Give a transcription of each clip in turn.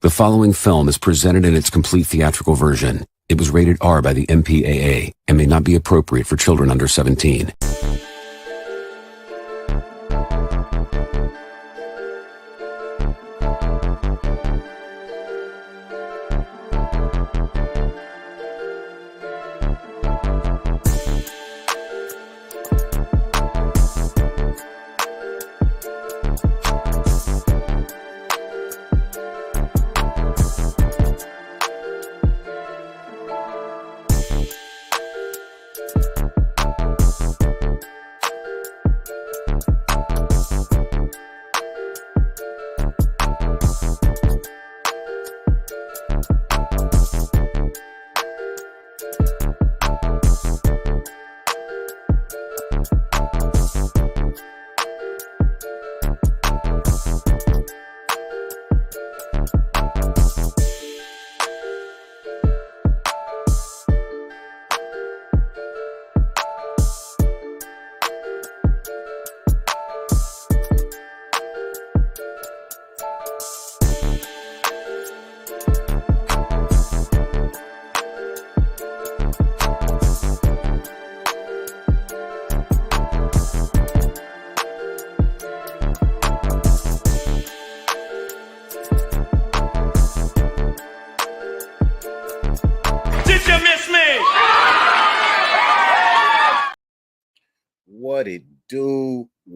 The following film is presented in its complete theatrical version. It was rated R by the MPAA and may not be appropriate for children under 17.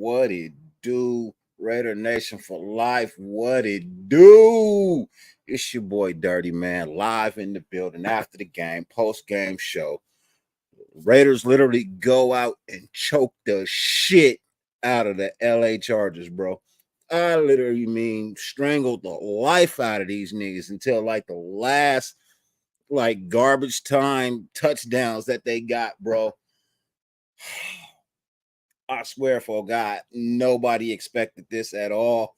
What it do? Raider Nation for life. What it do? It's your boy Dirty Man live in the building after the game, post game show. Raiders literally go out and choke the shit out of the LA Chargers, bro. I literally mean strangled the life out of these niggas until like the last like garbage time touchdowns that they got, bro. I swear for God, nobody expected this at all.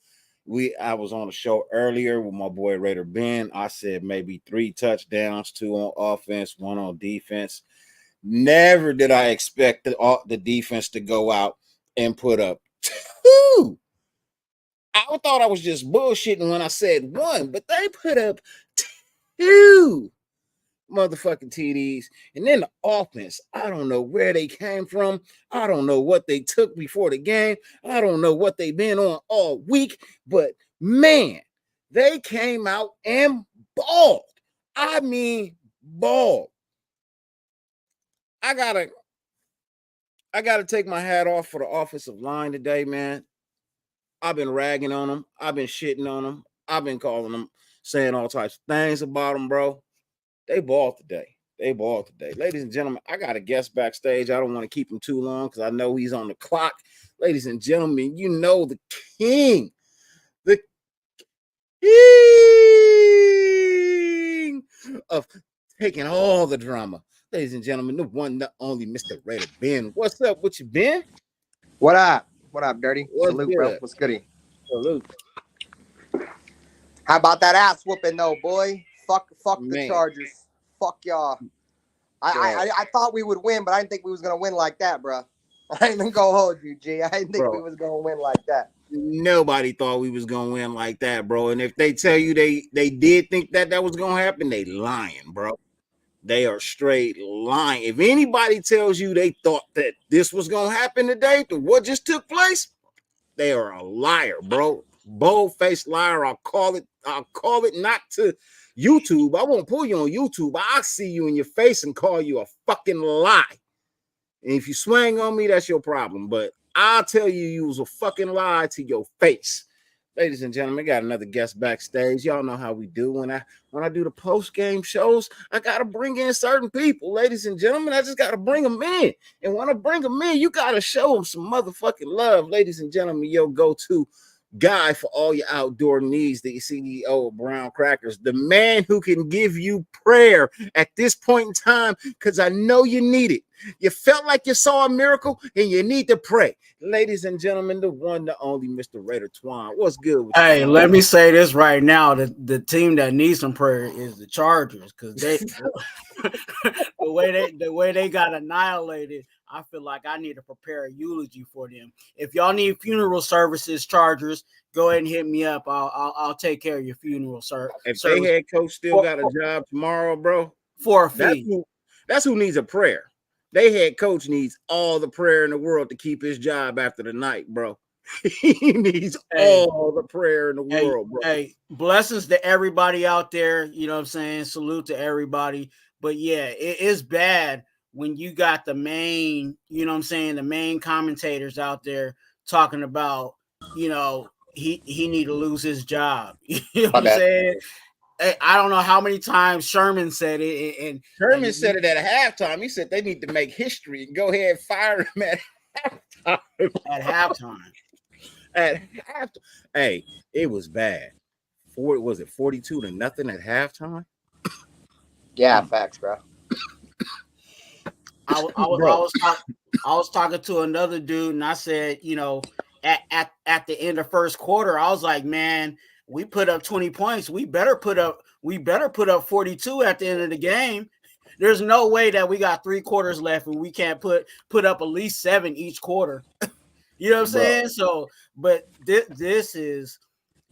I was on a show earlier with my boy Raider Ben. I said maybe 3 touchdowns, 2 on offense, 1 on defense. Never did I expect the defense to go out and put up 2. I thought I was just bullshitting when I said 1, but they put up 2 motherfucking TDs. And then the offense, I don't know where they came from. I don't know what they took before the game. I don't know what they've been on all week. But man, they came out and balled. I mean, balled. I gotta take my hat off for the offensive line today, man. I've been ragging on them. I've been shitting on them. I've been calling them, saying all types of things about them, bro. They balled today. Ladies and gentlemen, I got a guest backstage. I don't want to keep him too long because I know he's on the clock. Ladies and gentlemen, you know the king. The king of taking all the drama. Ladies and gentlemen, the one, the only Mr. Raider Ben. What's up with you, Ben? What up? What up, Dirty? What's Salute, good? bro. What's goody? Salute. How about that ass whooping, though, boy? Fuck Man. the Chargers. Fuck y'all. I thought we would win, but I didn't think we was gonna win like that, bro. I ain't even gonna hold you, G. I didn't think we was gonna win like that. Nobody thought we was gonna win like that, bro. And if they tell you they did think that was gonna happen, they lying, bro. They are straight lying. If anybody tells you they thought that this was gonna happen today, to what just took place, they are a liar, bro. Bold-faced liar. I'll call it not to YouTube. I won't pull you on YouTube. I'll see you in your face and call you a fucking lie. And if you swing on me, that's your problem. But I'll tell you was a fucking lie to your face. Ladies and gentlemen, got another guest backstage. Y'all know how we do when I do the post-game shows. I gotta bring in certain people, ladies and gentlemen. I just gotta bring them in. And when I bring them in, you gotta show them some motherfucking love, ladies and gentlemen. Your go-to guy for all your outdoor needs, the CEO of Brown Crackers, the man who can give you prayer at this point in time, because I know you need it. You felt like you saw a miracle and you need to pray. Ladies and gentlemen, the one, the only Mr. Raider Twine. What's good with Hey, you? let me say this right now. The team that needs some prayer is the Chargers, because they the way they got annihilated. I feel like I need to prepare a eulogy for them. If y'all need funeral services, Chargers, go ahead and hit me up. I'll take care of your funeral service. If they head coach still got a job tomorrow, bro, for a fee. That's who needs a prayer. They head coach needs all the prayer in the world to keep his job after the night, bro. He needs all the prayer in the world, bro. Hey, blessings to everybody out there. You know what I'm saying? Salute to everybody. But yeah, it is bad when you got the main, you know what I'm saying, the main commentators out there talking about, you know, he need to lose his job. You know what I'm saying? I don't know how many times Sherman said it, and Sherman said it at halftime. He said they need to make history and go ahead and fire him at halftime. At halftime. At halftime. Hey, it was bad. Was it 42-0 at halftime? Yeah, facts, bro. I was talking to another dude, and I said, you know, at the end of first quarter, I was like, man, we put up 20 points. We better put up 42 at the end of the game. There's no way that we got 3 quarters left and we can't put up at least 7 each quarter. You know what I'm saying? So, but this is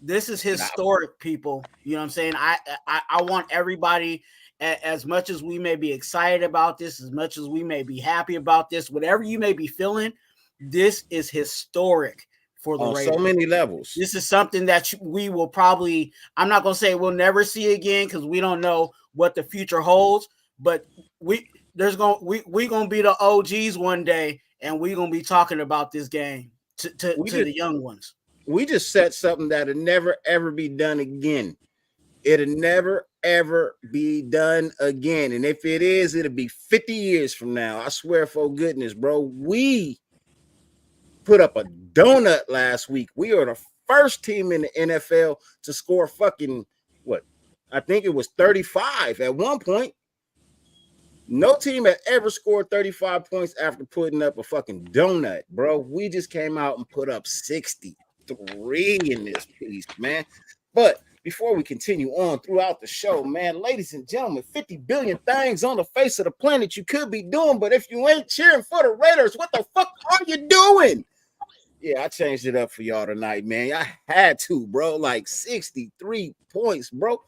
historic, people. You know what I'm saying? I want everybody, as much as we may be excited about this, as much as we may be happy about this, whatever you may be feeling, this is historic for the Raiders. On so many levels. This is something that we will probably, I'm not going to say we'll never see again, because we don't know what the future holds, but we're going to be the OGs one day, and we're going to be talking about this game to the young ones. We just set something that'll never ever be done again. It'll never ever be done again. And if it is, it'll be 50 years from now. I swear for goodness, bro. We put up a donut last week. We are the first team in the NFL to score fucking what? I think it was 35 at one point. No team had ever scored 35 points after putting up a fucking donut, bro. We just came out and put up 63 in this piece, man. But before we continue on throughout the show, man, ladies and gentlemen, 50 billion things on the face of the planet you could be doing, but if you ain't cheering for the Raiders, what the fuck are you doing? Yeah, I changed it up for y'all tonight, man. I had to, bro. Like 63 points, bro.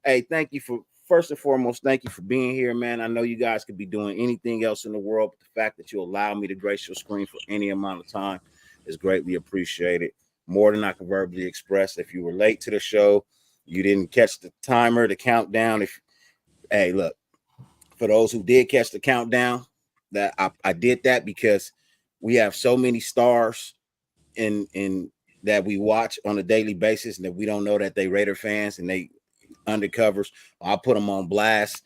Hey, thank you for first and foremost, thank you for being here, man. I know you guys could be doing anything else in the world, but the fact that you allow me to grace your screen for any amount of time is greatly appreciated. More than I can verbally express. If you were late to the show, you didn't catch the timer, the countdown. Hey, look, for those who did catch the countdown, that I did that because we have so many stars in that we watch on a daily basis and that we don't know that they Raider fans and they undercovers. I'll put them on blast.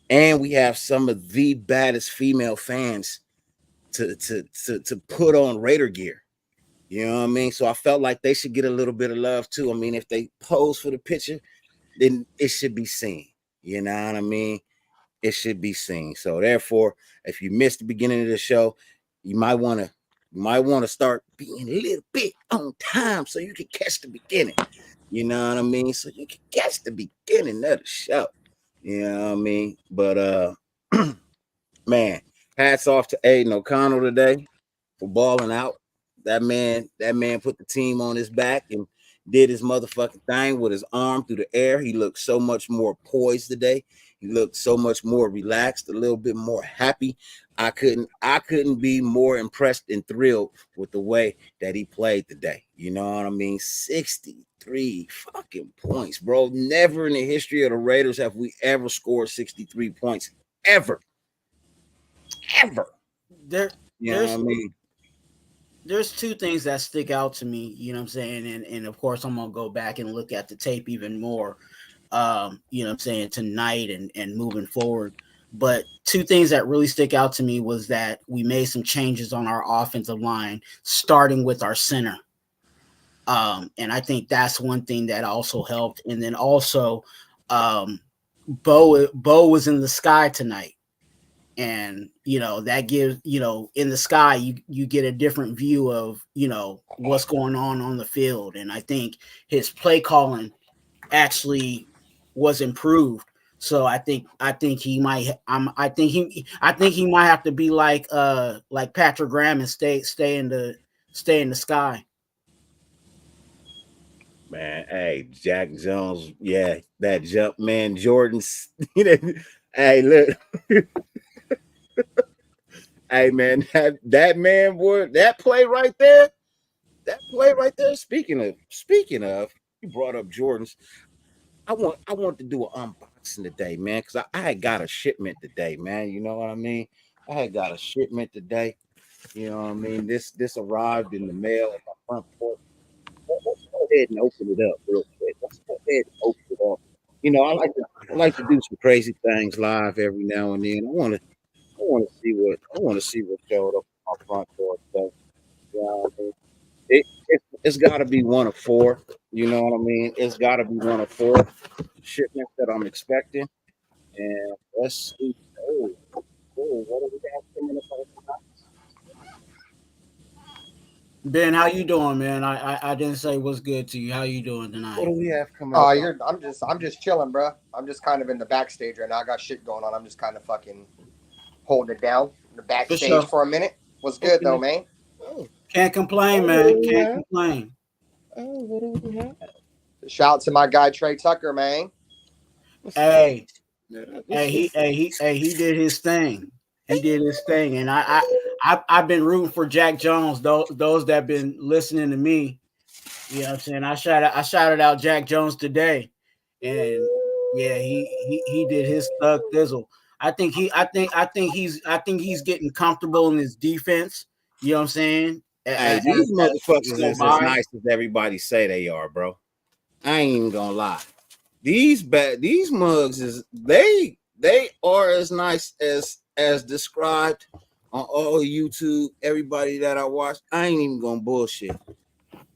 And we have some of the baddest female fans to put on Raider gear. You know what I mean? So I felt like they should get a little bit of love too. I mean, if they pose for the picture, then it should be seen. You know what I mean? It should be seen. So therefore, if you missed the beginning of the show, you might want to start being a little bit on time so you can catch the beginning. You know what I mean? So you can catch the beginning of the show. You know what I mean? But man, hats off to Aiden O'Connell today for balling out. That man put the team on his back and did his motherfucking thing with his arm through the air. He looked so much more poised today. He looked so much more relaxed, a little bit more happy. I couldn't be more impressed and thrilled with the way that he played today. You know what I mean? 63 fucking points, bro. Never in the history of the Raiders have we ever scored 63 points. Ever. You know what I mean? There's two things that stick out to me, you know what I'm saying? And of course, I'm going to go back and look at the tape even more, you know what I'm saying, tonight and moving forward. But two things that really stick out to me was that we made some changes on our offensive line, starting with our center. And I think that's one thing that also helped. And then also, Bo was in the sky tonight. And, you know, that gives, you know, in the sky, you get a different view of, you know, what's going on the field. And I think his play calling actually was improved. So I think he might have to be like Patrick Graham and stay in the sky. Man, hey, Jack Jones, yeah, that jump man, Jordan's. Hey, look. Hey man, that man, boy, that play right there. Speaking of, you brought up Jordan's. I want to do an unboxing today, man, because I had got a shipment today, man. You know what I mean? I had got a shipment today. You know what I mean? This arrived in the mail at my front porch. Let's go ahead and open it up real quick. Let's go ahead and open it up. You know, I like to do some crazy things live every now and then. I want to see what showed up on my front door today. You know what I mean? It's got to be one of four. You know what I mean? It's got to be one of four shipments that I'm expecting. And let's see. Oh, what do we got coming up? Ben, how you doing, man? I didn't say what's good to you. How you doing tonight? What do we have coming up? I'm just chilling, bro. I'm just kind of in the backstage right now. I got shit going on. I'm just kind of fucking holding it down in the backstage for a minute. What's good though, man? Can't complain, man. Can't complain. Oh, what do we have? Shout out to my guy Trey Tucker, man. Hey, he did his thing. He did his thing, and I've been rooting for Jack Jones. Those that been listening to me, you know what I'm saying. I shouted out Jack Jones today, and yeah, he did his thug thizzle. I think he's getting comfortable in his defense. You know what I'm saying? Hey, these motherfuckers is as nice as everybody say they are, bro. I ain't even gonna lie. These mugs is they are as nice as described on all YouTube. Everybody that I watch, I ain't even gonna bullshit.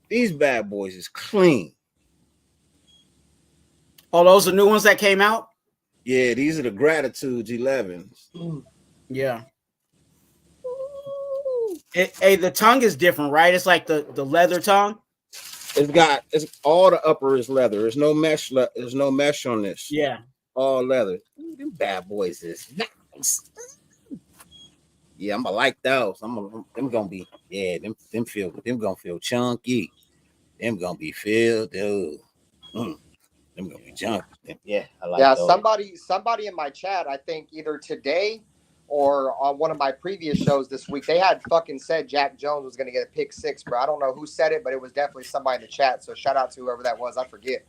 These bad boys is clean. Oh, those are new ones that came out? Yeah, these are the Gratitudes 11s. Yeah. Hey, the tongue is different, right? It's like the leather tongue. It's all the upper is leather. There's no mesh. There's no mesh on this. Yeah, all leather. Ooh, them bad boys is nice. Yeah, I'm gonna like those. Them gonna be them gonna feel chunky. Them gonna be filled, dude. Them gonna be chunky. Yeah, I like those. Somebody in my chat, I think either today or on one of my previous shows this week, they had fucking said Jack Jones was gonna get a pick 6, bro. I don't know who said it, but it was definitely somebody in the chat. So shout out to whoever that was. I forget.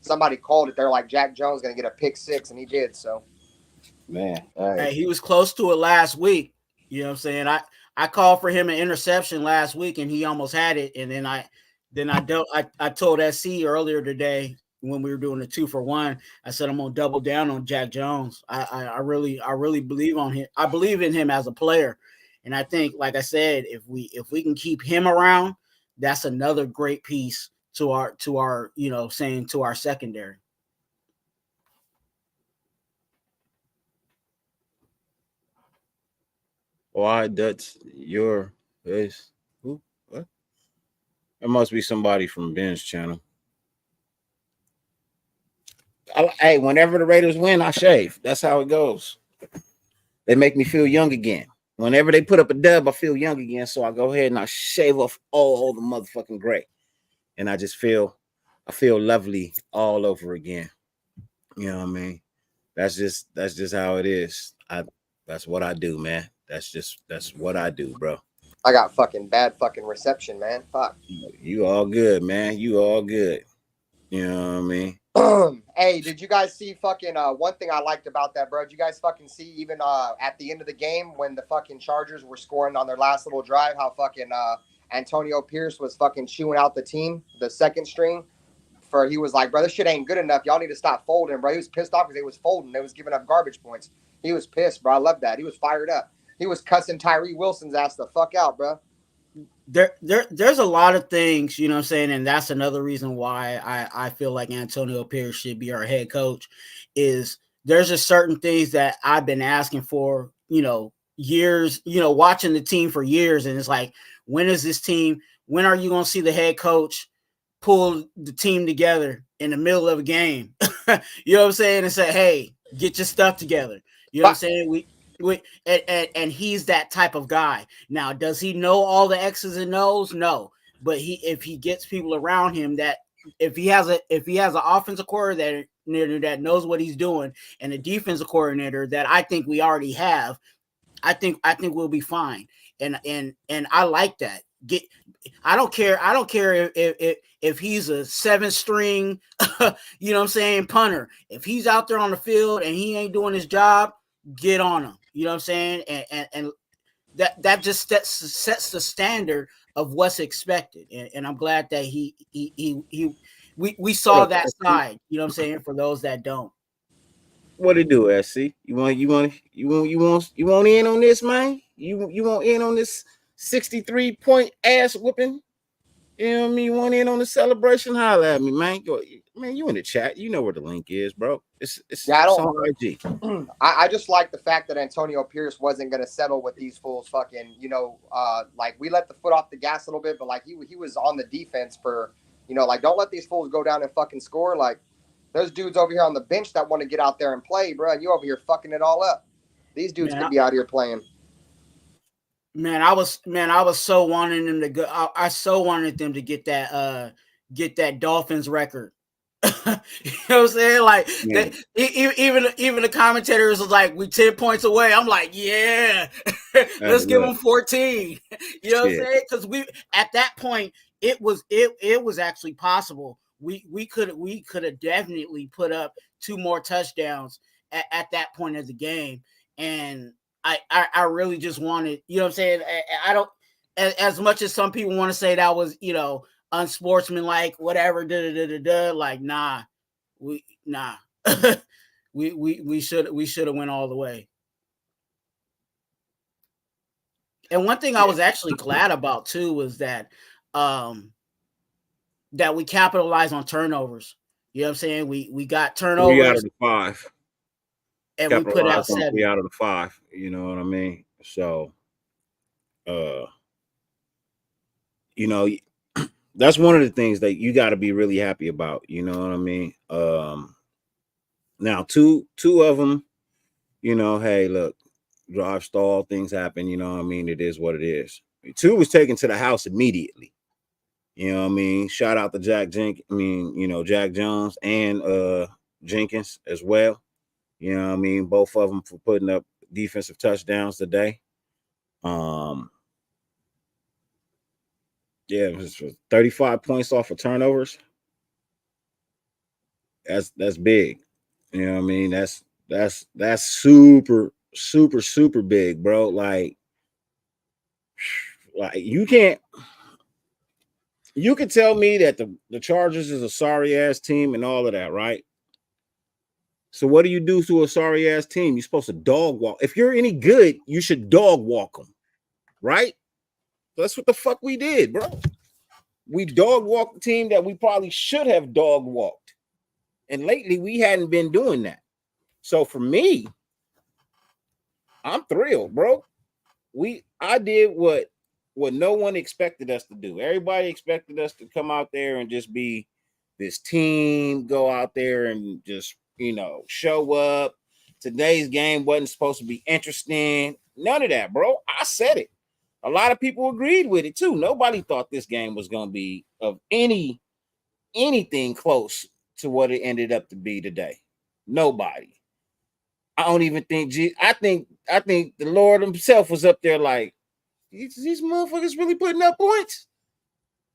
Somebody called it. They're like, Jack Jones gonna get a pick 6, and he did. So, man, hey, he was close to it last week. You know what I'm saying? I called for him an interception last week, and he almost had it. And then I told SC earlier today when we were doing the 2-for-1. I said I'm gonna double down on Jack Jones. I really believe on him. I believe in him as a player, and I think, like I said, if we can keep him around, that's another great piece to our to our secondary. Why that's your face? Who? What? It must be somebody from Ben's channel. Hey, whenever the Raiders win, I shave. That's how it goes. They make me feel young again. Whenever they put up a dub, I feel young again. So I go ahead and I shave off all the motherfucking gray. And I feel lovely all over again. You know what I mean? That's just how it is. That's what I do, man. That's what I do, bro. I got fucking bad fucking reception, man. Fuck. You all good, man. You all good. You know what I mean? Hey, did you guys see fucking one thing I liked about that, bro? Did you guys fucking see even at the end of the game when the fucking Chargers were scoring on their last little drive, how fucking Antonio Pierce was fucking chewing out the team, the second string? He was like, bro, this shit ain't good enough. Y'all need to stop folding, bro. He was pissed off because they was folding. They was giving up garbage points. He was pissed, bro. I love that. He was fired up. He was cussing Tyree Wilson's ass the fuck out, bro. There's a lot of things, you know what I'm saying, and that's another reason why I feel like Antonio Pierce should be our head coach. Is there's just certain things that I've been asking for, years, watching the team for years, and it's like, when are you going to see the head coach pull the team together in the middle of a game? You know what I'm saying? And say, hey, get your stuff together. You know what I'm saying? And he's that type of guy. Now, does he know all the X's and O's? No. But if he gets people around him, that if he has an offensive coordinator that knows what he's doing, and a defensive coordinator that I think we already have, I think we'll be fine. And I like that. I don't care if he's a 7-string, you know what I'm saying, punter. If he's out there on the field and he ain't doing his job, get on him. You know what I'm saying? And that just sets the standard of what's expected. And I'm glad that we saw that side, you know what I'm saying, for those that don't. What it do, SC? You want in on this, man? You want in on this 63-point ass whooping? You know what I mean? You want in on the celebration? Holla at me, man. Man, you in the chat. You know where the link is, bro. It's on IG. I just like the fact that Antonio Pierce wasn't going to settle with these fools fucking, like we let the foot off the gas a little bit, but like he was on the defense for, like don't let these fools go down and fucking score. Like there's dudes over here on the bench that want to get out there and play, bro. And you over here fucking it all up. These dudes could be out here playing. Man, I was so wanting them to go. I so wanted them to get that Dolphins record. You know what I'm saying? Like even the commentators was like, we 10 points away. I'm like, yeah, let's give them 14. You know what I'm saying? Because we at that point it was actually possible. We could have definitely put up 2 more touchdowns at that point of the game. And I really just wanted, you know what I'm saying? as much as some people want to say that was, unsportsmanlike, whatever, like, nah, we we should have went all the way. And one thing I was actually glad about too was that that we capitalized on turnovers. You know what I'm saying? We got turnovers. 3 out of the 5. And we put out 7. 3 out of the 5. You know what I mean? So, that's one of the things that you got to be really happy about. You know what I mean? Now two of them, hey, look, drive stall, things happen. You know what I mean? It is what it is. 2 was taken to the house immediately. You know what I mean? Shout out to Jack Jones and Jenkins as well. You know what I mean? Both of them for putting up defensive touchdowns today. Yeah, it was 35 points off of turnovers. That's big. You know what I mean? That's super, super, super big, bro. Like you can tell me that the Chargers is a sorry ass team and all of that, right? So what do you do to a sorry ass team? You're supposed to dog walk. If you're any good, you should dog walk them, right? That's what the fuck we did, bro. We dog walked the team that we probably should have dog walked. And lately we hadn't been doing that. So for me, I'm thrilled, bro. I did what no one expected us to do. Everybody expected us to come out there and just be this team, go out there and just, show up. Today's game wasn't supposed to be interesting. None of that, bro. I said it. A lot of people agreed with it too. Nobody thought this game was going to be of anything close to what it ended up to be today. Nobody. I don't even think I think the Lord himself was up there like, these motherfuckers really putting up points.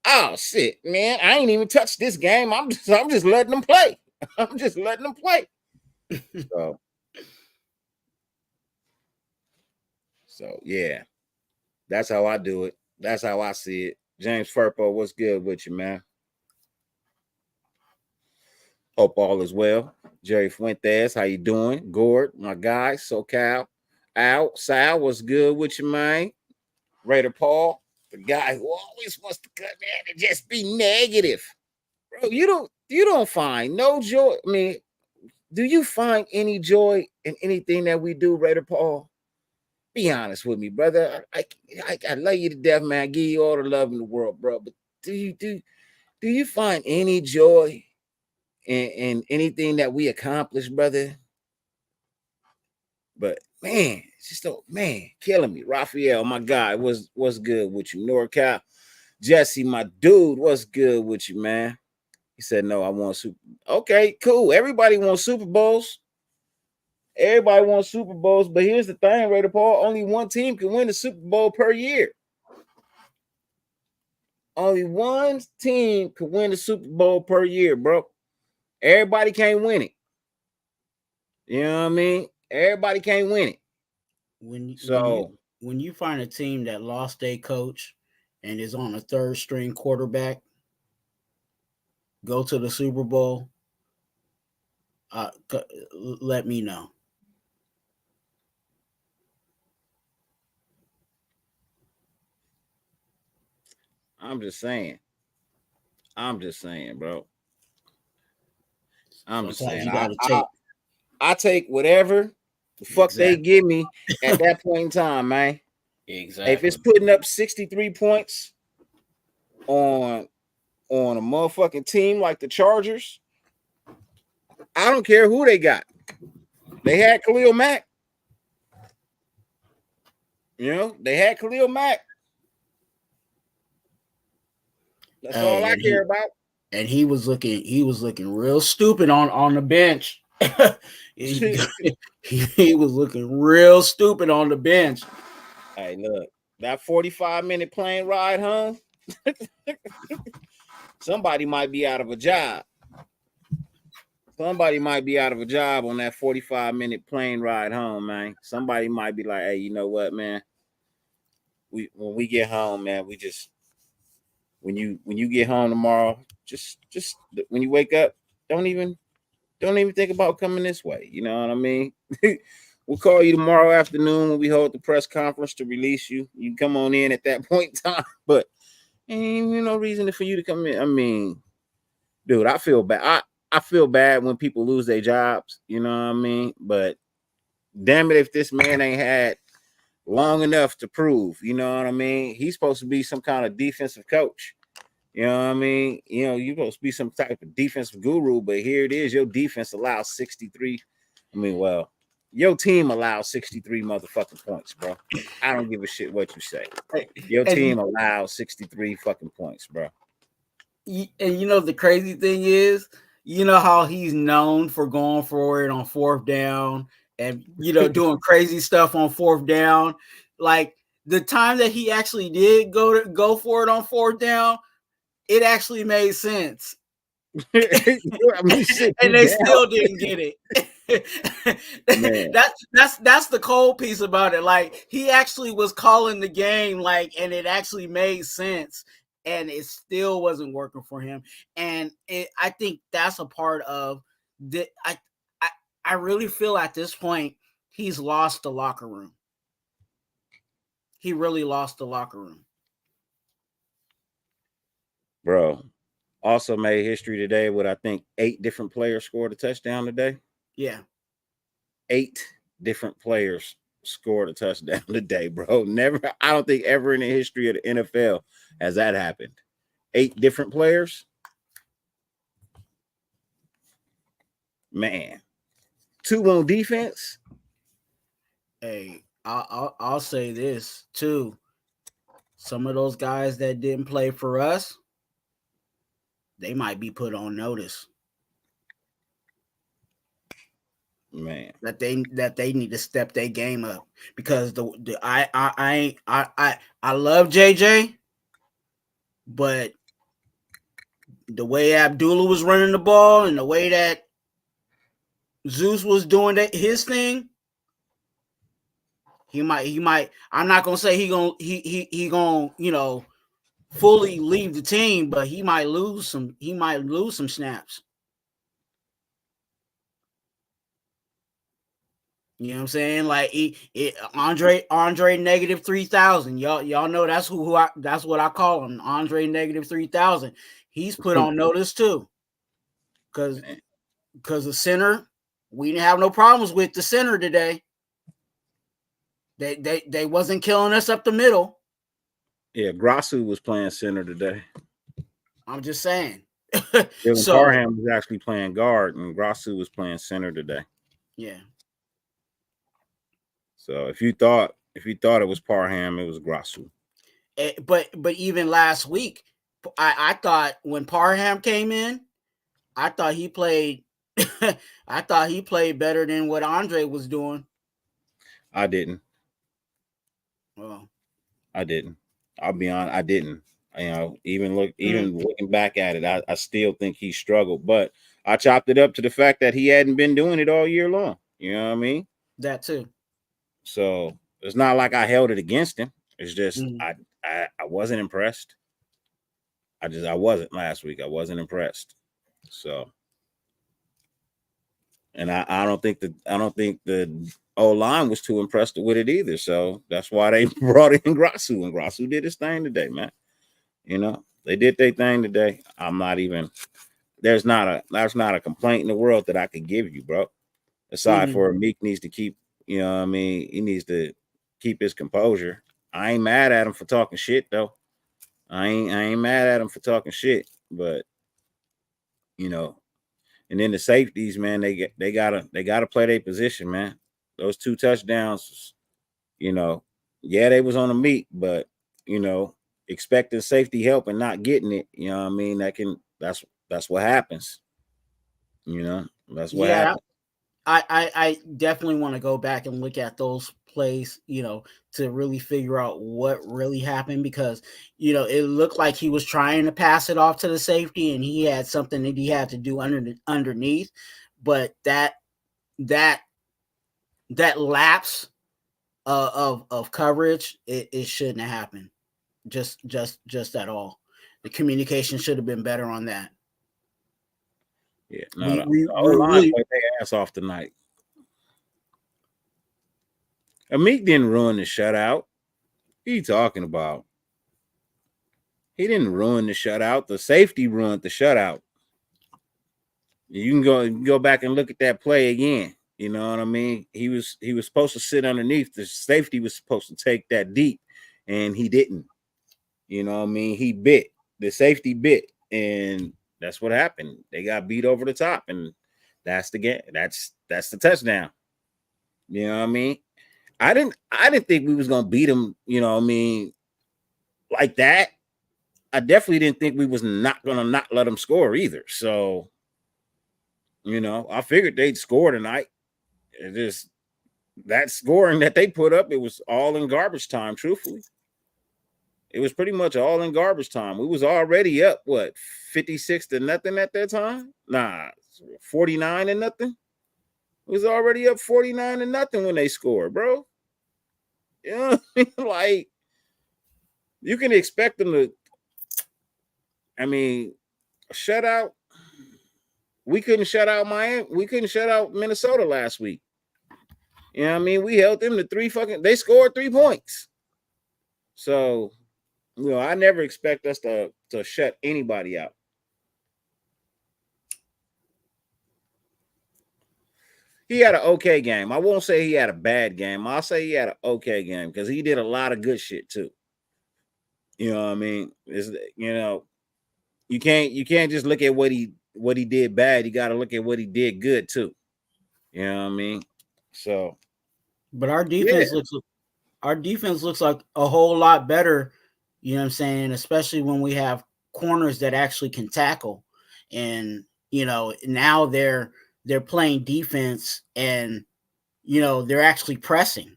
Oh shit, man! I ain't even touched this game. I'm just letting them play. I'm just letting them play. So yeah, that's how I do it. That's how I see it. James Furpo, what's good with you, man? Hope all is well. Jerry Fuentes, how you doing? Gord, my guy. SoCal. Al, Sal, what's good with you, man? Raider Paul, the guy who always wants to cut man and just be negative. Bro, you don't find no joy. I mean, do you find any joy in anything that we do, Raider Paul? Be honest with me, brother. I love you to death, man. I give you all the love in the world, bro. But do you find any joy in anything that we accomplish, brother? But man, it's just killing me. Raphael, my guy, what's good with you? NorCal, Jesse, my dude, what's good with you, man? He said, no, I want Super. Okay, cool. Everybody wants Super Bowls. Everybody wants Super Bowls, but here's the thing, Raider Paul. Only one team can win the Super Bowl per year. Only one team can win the Super Bowl per year, bro. Everybody can't win it. You know what I mean? Everybody can't win it. When you find a team that lost a coach and is on a third string quarterback, go to the Super Bowl, let me know. I'm just saying, bro. I'm just saying. I take whatever the fuck they give me at that point in time, man. Exactly. If it's putting up 63 points on a motherfucking team like the Chargers, I don't care who they got. They had Khalil Mack. They had Khalil Mack. That's all I care about. And he was looking real stupid on the bench. he was looking real stupid on the bench. Hey, look, that 45-minute plane ride home, somebody might be out of a job. Somebody might be out of a job on that 45-minute plane ride home, man. Somebody might be like, hey, you know what, man? when we get home, man, we just when you get home tomorrow, just when you wake up, don't even think about coming this way. You know what I mean? We'll call you tomorrow afternoon when we hold the press conference to release you. You can come on in at that point in time, but ain't no reason for you to come in. I mean, dude, I feel bad. I feel bad when people lose their jobs. You know what I mean? But damn it, if this man ain't had long enough to prove, you know what I mean? He's supposed to be some kind of defensive coach. You know what I mean? You know, you're supposed to be some type of defensive guru, but here it is. Your defense allows 63. I mean, well, your team allows 63 motherfucking points, bro. I don't give a shit what you say. Your team allows 63 fucking points, bro. And you know the crazy thing is, you know how he's known for going for it on fourth down and doing crazy stuff on fourth down. Like the time that he actually did go for it on fourth down, it actually made sense. I mean, and they still didn't get it. That's the cold piece about it. Like he actually was calling the game, like, and it actually made sense. And it still wasn't working for him. And I think that's a part of the. I really feel at this point he's lost the locker room. He really lost the locker room, bro. Also made history today with I think 8 different players scored a touchdown today. Yeah, 8 different players scored a touchdown today, bro. Never, I don't think ever in the history of the NFL has that happened. 8 different players. Man. 2 on defense. Hey, I'll say this too. Some of those guys that didn't play for us, they might be put on notice. Man, that they need to step their game up, because I love JJ, but the way Abdullah was running the ball and the way that Zeus was doing his thing, he might. I'm not gonna say he gonna fully leave the team, but he might lose some. He might lose some snaps. You know what I'm saying? Like Andre negative 3,000. Y'all know that's that's what I call him. Andre negative 3,000. He's put on notice too. Because the center, we didn't have no problems with the center today. They wasn't killing us up the middle. Yeah, Grasu was playing center today. I'm just saying. So Parham was actually playing guard, and Grasu was playing center today. Yeah. So if you thought it was Parham, it was Grasu. But even last week, I thought when Parham came in, I thought he played better than what Andre was doing. I didn't. Well, I didn't. I'll be honest, I didn't. Even looking back at it, I still think he struggled. But I chopped it up to the fact that he hadn't been doing it all year long. You know what I mean? That too. So it's not like I held it against him. It's just I wasn't impressed. I wasn't last week. I wasn't impressed. So, and I don't think the Oline was too impressed with it either. So that's why they brought in Grasu, and Grasu did his thing today, man. They did their thing today. I'm not even. There's not a complaint in the world that I could give you, bro. Aside for Meek needs to keep. You know what I mean? He needs to keep his composure. I ain't mad at him for talking shit though. I ain't mad at him for talking shit, but and then the safeties, man, they gotta play their position, man. Those 2 touchdowns, yeah, they was on the meat, but expecting safety help and not getting it, you know what I mean? That's what happens. That's what happens. I definitely want to go back and look at those plays, to really figure out what really happened, because, it looked like he was trying to pass it off to the safety and he had something that he had to do underneath. But that lapse of coverage, it shouldn't have happened. Just at all. The communication should have been better on that. Yeah, no, the Oline played their ass off tonight. Amik didn't ruin the shutout. What are you talking about? He didn't ruin the shutout. The safety ruined the shutout. You can go back and look at that play again. You know what I mean? He was supposed to sit underneath. The safety was supposed to take that deep, and he didn't. You know what I mean? He bit. The safety bit, and that's what happened. They got beat over the top, and that's the game. That's the touchdown. You know what I mean? I didn't think we was gonna beat them, you know what I mean, like that. I definitely didn't think we was not gonna not let them score either. So, you know, I figured they'd score tonight. It just that scoring that they put up, it was all in garbage time, truthfully. It was pretty much all in garbage time. We was already up, 56-0 at that time? Nah, 49-0. It was already up 49-0 when they scored, bro. You know what I mean? Like, you can expect them to, I mean, shut out. We couldn't shut out Miami. We couldn't shut out Minnesota last week. You know what I mean? We held them to they scored 3 points. So, you know, I never expect us to shut anybody out. He had an okay game. I won't say he had a bad game. I'll say he had an okay game because he did a lot of good shit too. You know what I mean? You know, you can't just look at what he did bad. You got to look at what he did good too. You know what I mean? So, but our defense looks like a whole lot better. You know what I'm saying? Especially when we have corners that actually can tackle, and you know now they're playing defense, and you know they're actually pressing.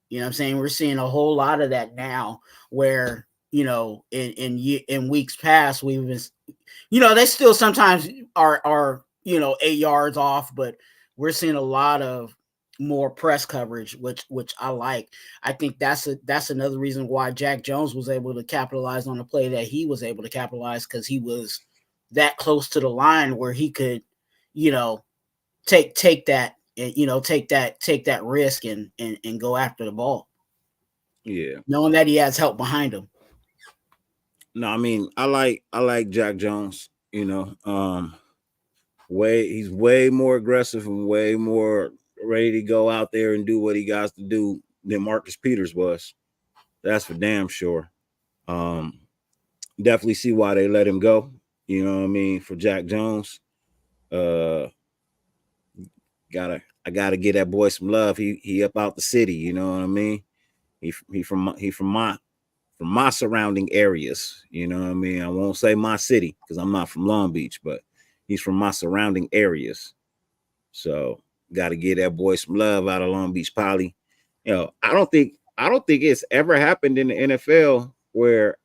You know what I'm saying? We're seeing a whole lot of that now, where you know in weeks past we've been, you know, they still sometimes are you know 8 yards off, but we're seeing a lot of more press coverage, which I like. I think that's another reason why Jack Jones was able to capitalize on the play that he was able to capitalize, because he was that close to the line where he could, you know, take that, you know, take that risk and go after the ball. Yeah, knowing that he has help behind him. No, I mean, I like Jack Jones. You know, he's way more aggressive and way more ready to go out there and do what he got to do than Marcus Peters was. That's for damn sure. Definitely see why they let him go. You know what I mean? For Jack Jones, I gotta get that boy some love. He up out the city. You know what I mean? He from my surrounding areas. You know what I mean? I won't say my city because I'm not from Long Beach, but he's from my surrounding areas. So got to give that boy some love out of Long Beach Poly. You know, I don't think it's ever happened in the NFL where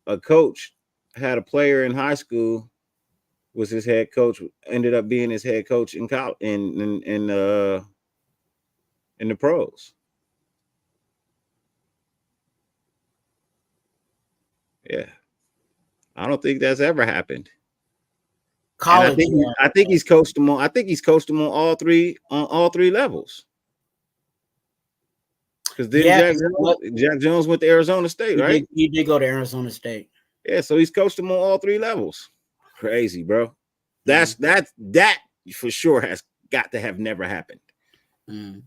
a coach had a player in high school was his head coach, ended up being his head coach in college in the pros. Yeah. I don't think that's ever happened. College, I think he's coached them on. I think he's coached them on all three levels. Because Jack Jones went to Arizona State, right? He did go to Arizona State. Yeah, so he's coached them on all 3 levels. Crazy, bro. That for sure has got to have never happened. That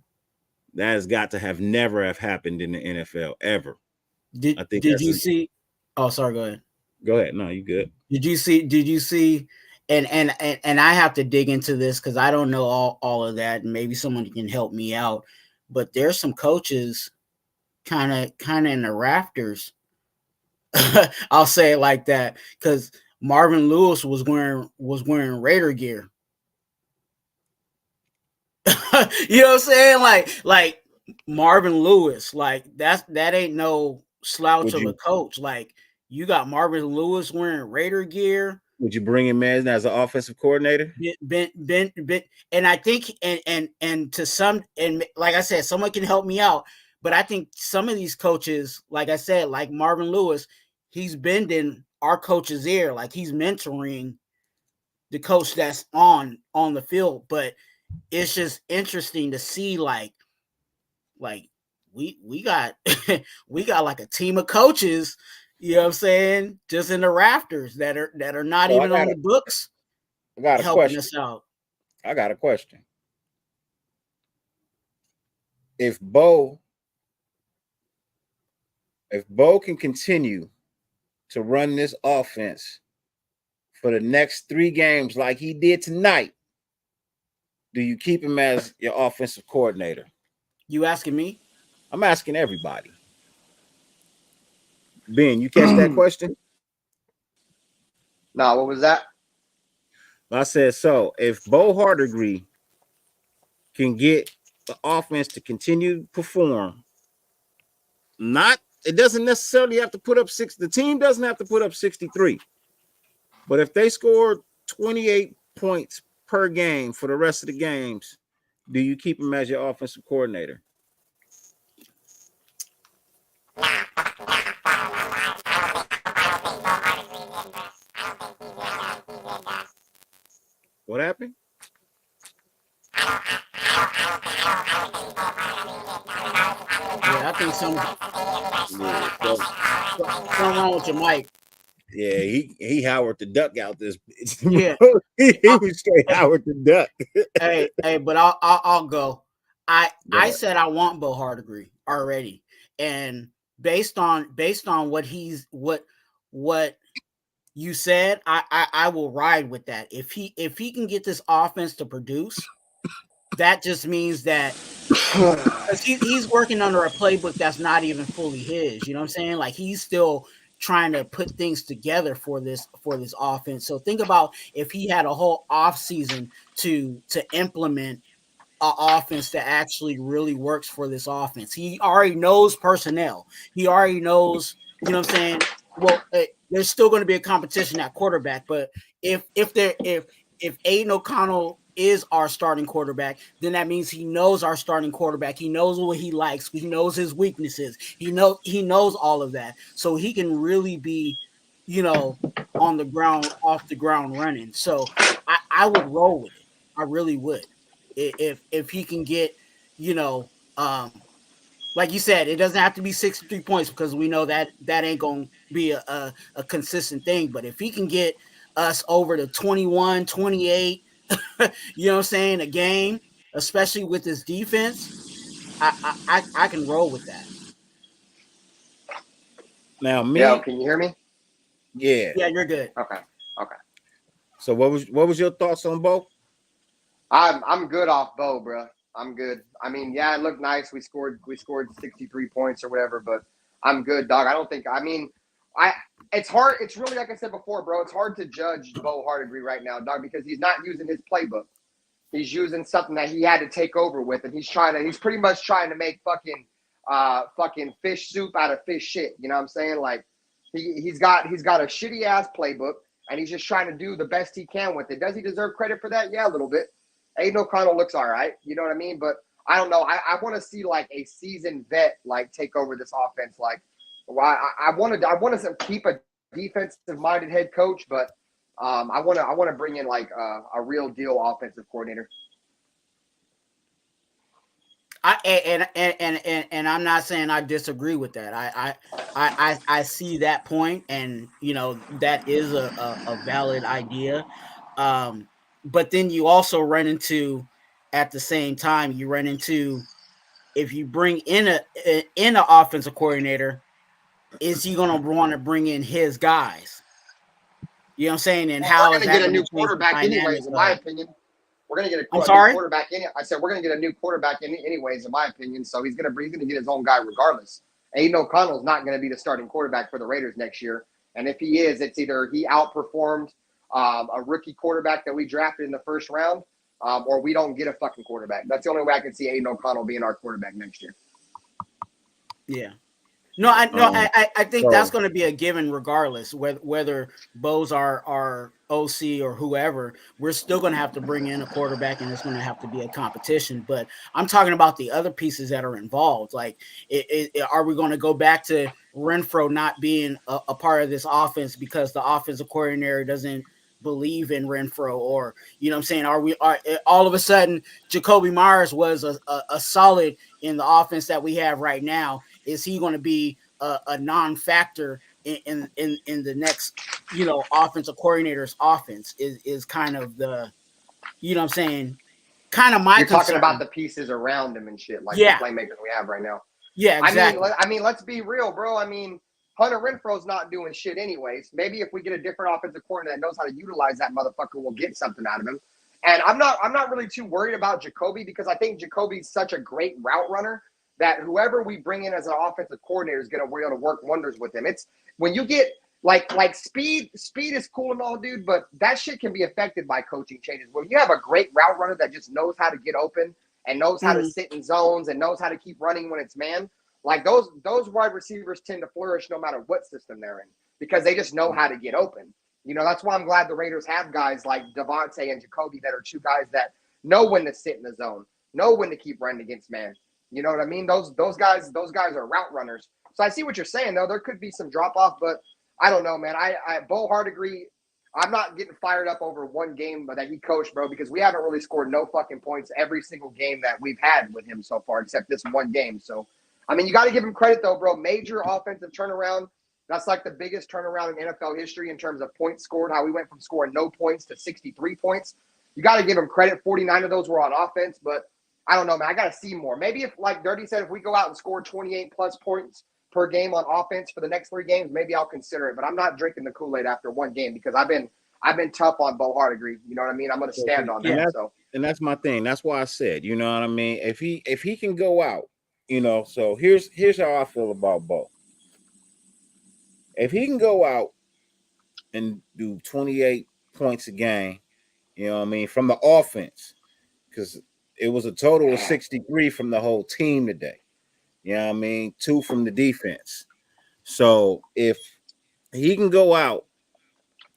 has got to have never have happened in the NFL ever. Did you see? Oh, sorry. Go ahead. Go ahead. No, you good. Did you see? And I have to dig into this because I don't know all of that, and maybe someone can help me out. But there's some coaches kind of in the rafters. I'll say it like that, because Marvin Lewis was wearing Raider gear. You know what I'm saying? Like Marvin Lewis, like that ain't no slouch of a coach. Like, you got Marvin Lewis wearing Raider gear. Would you bring him in as an offensive coordinator? And I think and to some, and like I said, someone can help me out. But I think some of these coaches, like I said, like Marvin Lewis, he's bending our coach's ear, like he's mentoring the coach that's on the field. But it's just interesting to see like we got we got like a team of coaches, you know what I'm saying, just in the rafters that are not So even on the books I got a helping question. us out. I got a question. If Bo can continue to run this offense for the next 3 games like he did tonight, do you keep him as your offensive coordinator? You asking me? I'm asking everybody. Ben, you catch that question? No, what was that? I said, so if Bo Hardegree can get the offense to continue to perform, it doesn't necessarily have to put up the team doesn't have to put up 63. But if they score 28 points per game for the rest of the games, do you keep him as your offensive coordinator? What happened? Yeah, I think something wrong with your mic. Yeah, he Howard the Duck out this bitch. Yeah, he was straight Howard the Duck. hey, but I'll go. I said I want Bo Hardegree already, and based on what you said, I will ride with that. If he can get this offense to produce, that just means that because he's working under a playbook that's not even fully his. You know what I'm saying? Like he's still trying to put things together for this offense. So think about if he had a whole off season to implement an offense that actually really works for this offense. He already knows personnel. He already knows, you know what I'm saying? Well, there's still going to be a competition at quarterback, but if Aiden O'Connell is our starting quarterback, then that means he knows our starting quarterback. He knows what he likes. He knows his weaknesses. He knows all of that. So he can really be, on the ground, off the ground running. So I would roll with it. I really would. If he can get, like you said, it doesn't have to be 63 points because we know that ain't going to be a consistent thing. But if he can get us over to 21, 28, you know what I'm saying, a game, especially with his defense, I can roll with that. Now, Can you hear me? Yeah, you're good. Okay. So what was your thoughts on Bo? I'm good off Bo, bro. I'm good. I mean, yeah, it looked nice. We scored 63 points or whatever, but I'm good, dog. It's hard. It's really, like I said before, bro, it's hard to judge Bo Hardegree right now, dog, because he's not using his playbook. He's using something that he had to take over with, and he's pretty much trying to make fucking fish soup out of fish shit. You know what I'm saying? Like he's got a shitty ass playbook, and he's just trying to do the best he can with it. Does he deserve credit for that? Yeah, a little bit. Aiden O'Connell looks all right. You know what I mean? But I don't know. I want to see like a seasoned vet like take over this offense. Like, I want to keep a defensive minded head coach, but I want to bring in like a real deal offensive coordinator. And I'm not saying I disagree with that. I see that point, and that is a valid idea. But then you also run into, at the same time, if you bring in an offensive coordinator, is he going to want to bring in his guys? You know what I'm saying? And how is that going to change quarterback anyways, in my opinion? We're going to get a new quarterback in it. I said we're going to get a new quarterback in anyways, in my opinion. So he's going to get his own guy regardless. Aiden O'Connell's not going to be the starting quarterback for the Raiders next year. And if he is, it's either he outperformed a rookie quarterback that we drafted in the first round, or we don't get a fucking quarterback. That's the only way I can see Aiden O'Connell being our quarterback next year. Yeah. No, I think that's So going to be a given regardless, whether Bo's our OC or whoever. We're still going to have to bring in a quarterback, and it's going to have to be a competition. But I'm talking about the other pieces that are involved. Like, are we going to go back to Renfro not being a part of this offense because the offensive coordinator doesn't believe in Renfro, or you know what I'm saying? Are all of a sudden Jacoby Myers was a solid in the offense that we have right now? Is he going to be a non-factor in the next, you know, offensive coordinator's offense? Is kind of the, you know what I'm saying, kind of my You're talking about concern. the pieces around him and shit, like Yeah. the playmakers we have right now. Yeah, exactly. I mean, let's be real, bro. I mean, Hunter Renfro's not doing shit anyways. Maybe if we get a different offensive coordinator that knows how to utilize that motherfucker, we'll get something out of him. And I'm not really too worried about Jacoby because I think Jacoby's such a great route runner that whoever we bring in as an offensive coordinator is going to be able to work wonders with him. It's when you get like speed is cool and all, dude, but that shit can be affected by coaching changes. When you have a great route runner that just knows how to get open and knows how to sit in zones and knows how to keep running when it's man, like those wide receivers tend to flourish no matter what system they're in because they just know how to get open. You know, that's why I'm glad the Raiders have guys like Devontae and Jacoby that are two guys that know when to sit in the zone, know when to keep running against man. You know what I mean? Those guys are route runners. So I see what you're saying though. There could be some drop off, but I don't know, man. I Bo Hardegree, I'm not getting fired up over one game that he coached, bro, because we haven't really scored no fucking points every single game that we've had with him so far, except this one game. So, I mean, you got to give him credit though, bro. Major offensive turnaround. That's like the biggest turnaround in NFL history in terms of points scored, how we went from scoring no points to 63 points. You got to give him credit. 49 of those were on offense, but I don't know, man. I got to see more. Maybe if, like Dirty said, if we go out and score 28 plus points per game on offense for the next 3 games, maybe I'll consider it. But I'm not drinking the Kool-Aid after one game because I've been tough on Bo Hardegree. You know what I mean? I'm going to stand on that. And that's my thing. That's why I said, you know what I mean? If he can go out, you know, so here's how I feel about Bo. If he can go out and do 28 points a game, you know what I mean, from the offense, because it was a total of 63 from the whole team today. You know what I mean? 2 from the defense. So if he can go out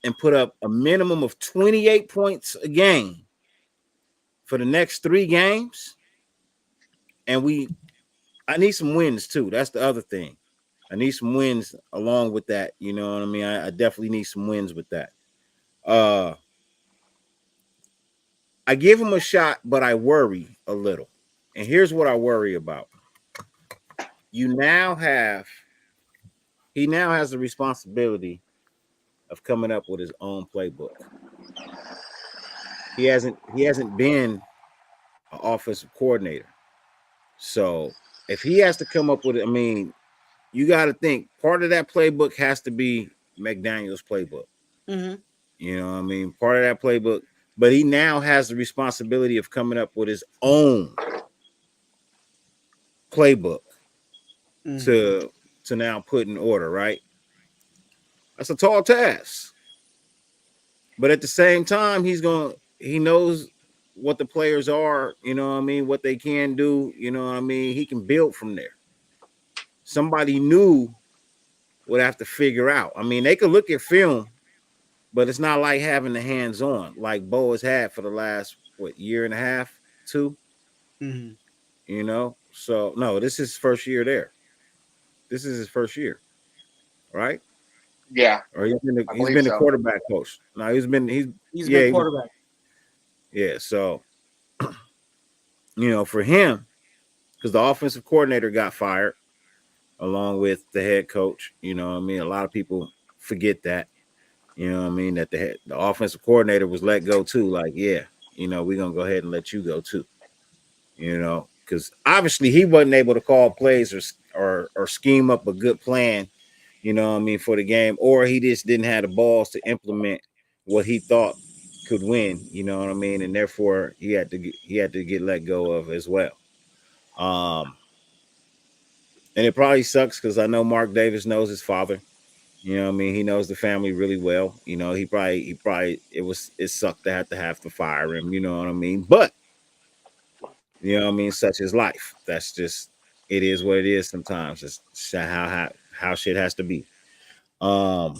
and put up a minimum of 28 points a game for the next 3 games, and I need some wins too. That's the other thing. I need some wins along with that. You know what I mean? I definitely need some wins with that. I give him a shot, but I worry a little. And here's what I worry about. He now has the responsibility of coming up with his own playbook. He hasn't been an offensive coordinator. So if he has to come up with it, I mean, you got to think part of that playbook has to be McDaniel's playbook. Mm-hmm. You know what I mean? Part of that playbook, but he now has the responsibility of coming up with his own playbook to now put in order, right? That's a tall task. But at the same time, he knows what the players are, you know what I mean, what they can do, you know what I mean? He can build from there. Somebody new would have to figure out. I mean, they could look at film, but it's not like having the hands on like Bo has had for the last year and a half, 2. Mm-hmm. You know, so no, this is his first year there. This is his first year, right? Yeah, Or he's been the so. quarterback coach. No, he's been quarterback. Yeah, so you know, for him, because the offensive coordinator got fired along with the head coach. You know what I mean? A lot of people forget that. You know what I mean? That the offensive coordinator was let go too. Like, yeah, you know, we're gonna go ahead and let you go too. You know, because obviously he wasn't able to call plays or scheme up a good plan. You know what I mean, for the game, or he just didn't have the balls to implement what he thought could win. You know what I mean, and therefore he had to get let go of as well. And it probably sucks because I know Mark Davis knows his father. You know what I mean? He knows the family really well. You know, he probably it sucked to have to fire him, you know what I mean? But you know what I mean, such is life. That's just it is what it is. Sometimes it's how shit has to be. I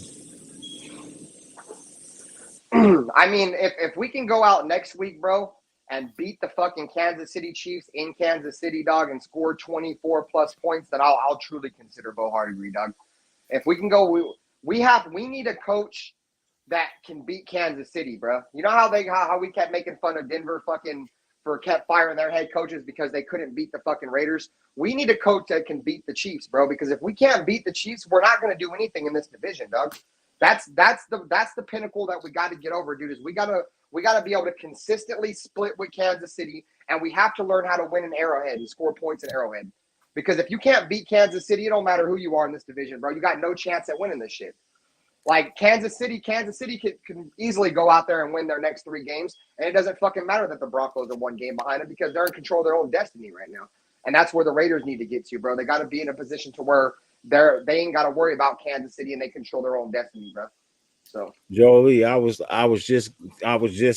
mean, if we can go out next week, bro, and beat the fucking Kansas City Chiefs in Kansas City, dog, and score 24 plus points, then I'll truly consider Bo Hardy, dog. If we can go, we need a coach that can beat Kansas City, bro. You know how we kept making fun of Denver fucking for kept firing their head coaches because they couldn't beat the fucking Raiders. We need a coach that can beat the Chiefs, bro. Because if we can't beat the Chiefs, we're not going to do anything in this division, dog. That's the pinnacle that we got to get over, dude. Is we gotta be able to consistently split with Kansas City, and we have to learn how to win in Arrowhead and score points in Arrowhead. Because if you can't beat Kansas City, it don't matter who you are in this division, bro. You got no chance at winning this shit. Like Kansas City can easily go out there and win their next 3 games, and it doesn't fucking matter that the Broncos are 1 game behind them because they're in control of their own destiny right now. And that's where the Raiders need to get to, bro. They got to be in a position to where they ain't got to worry about Kansas City and they control their own destiny, bro. So Jolie, I was just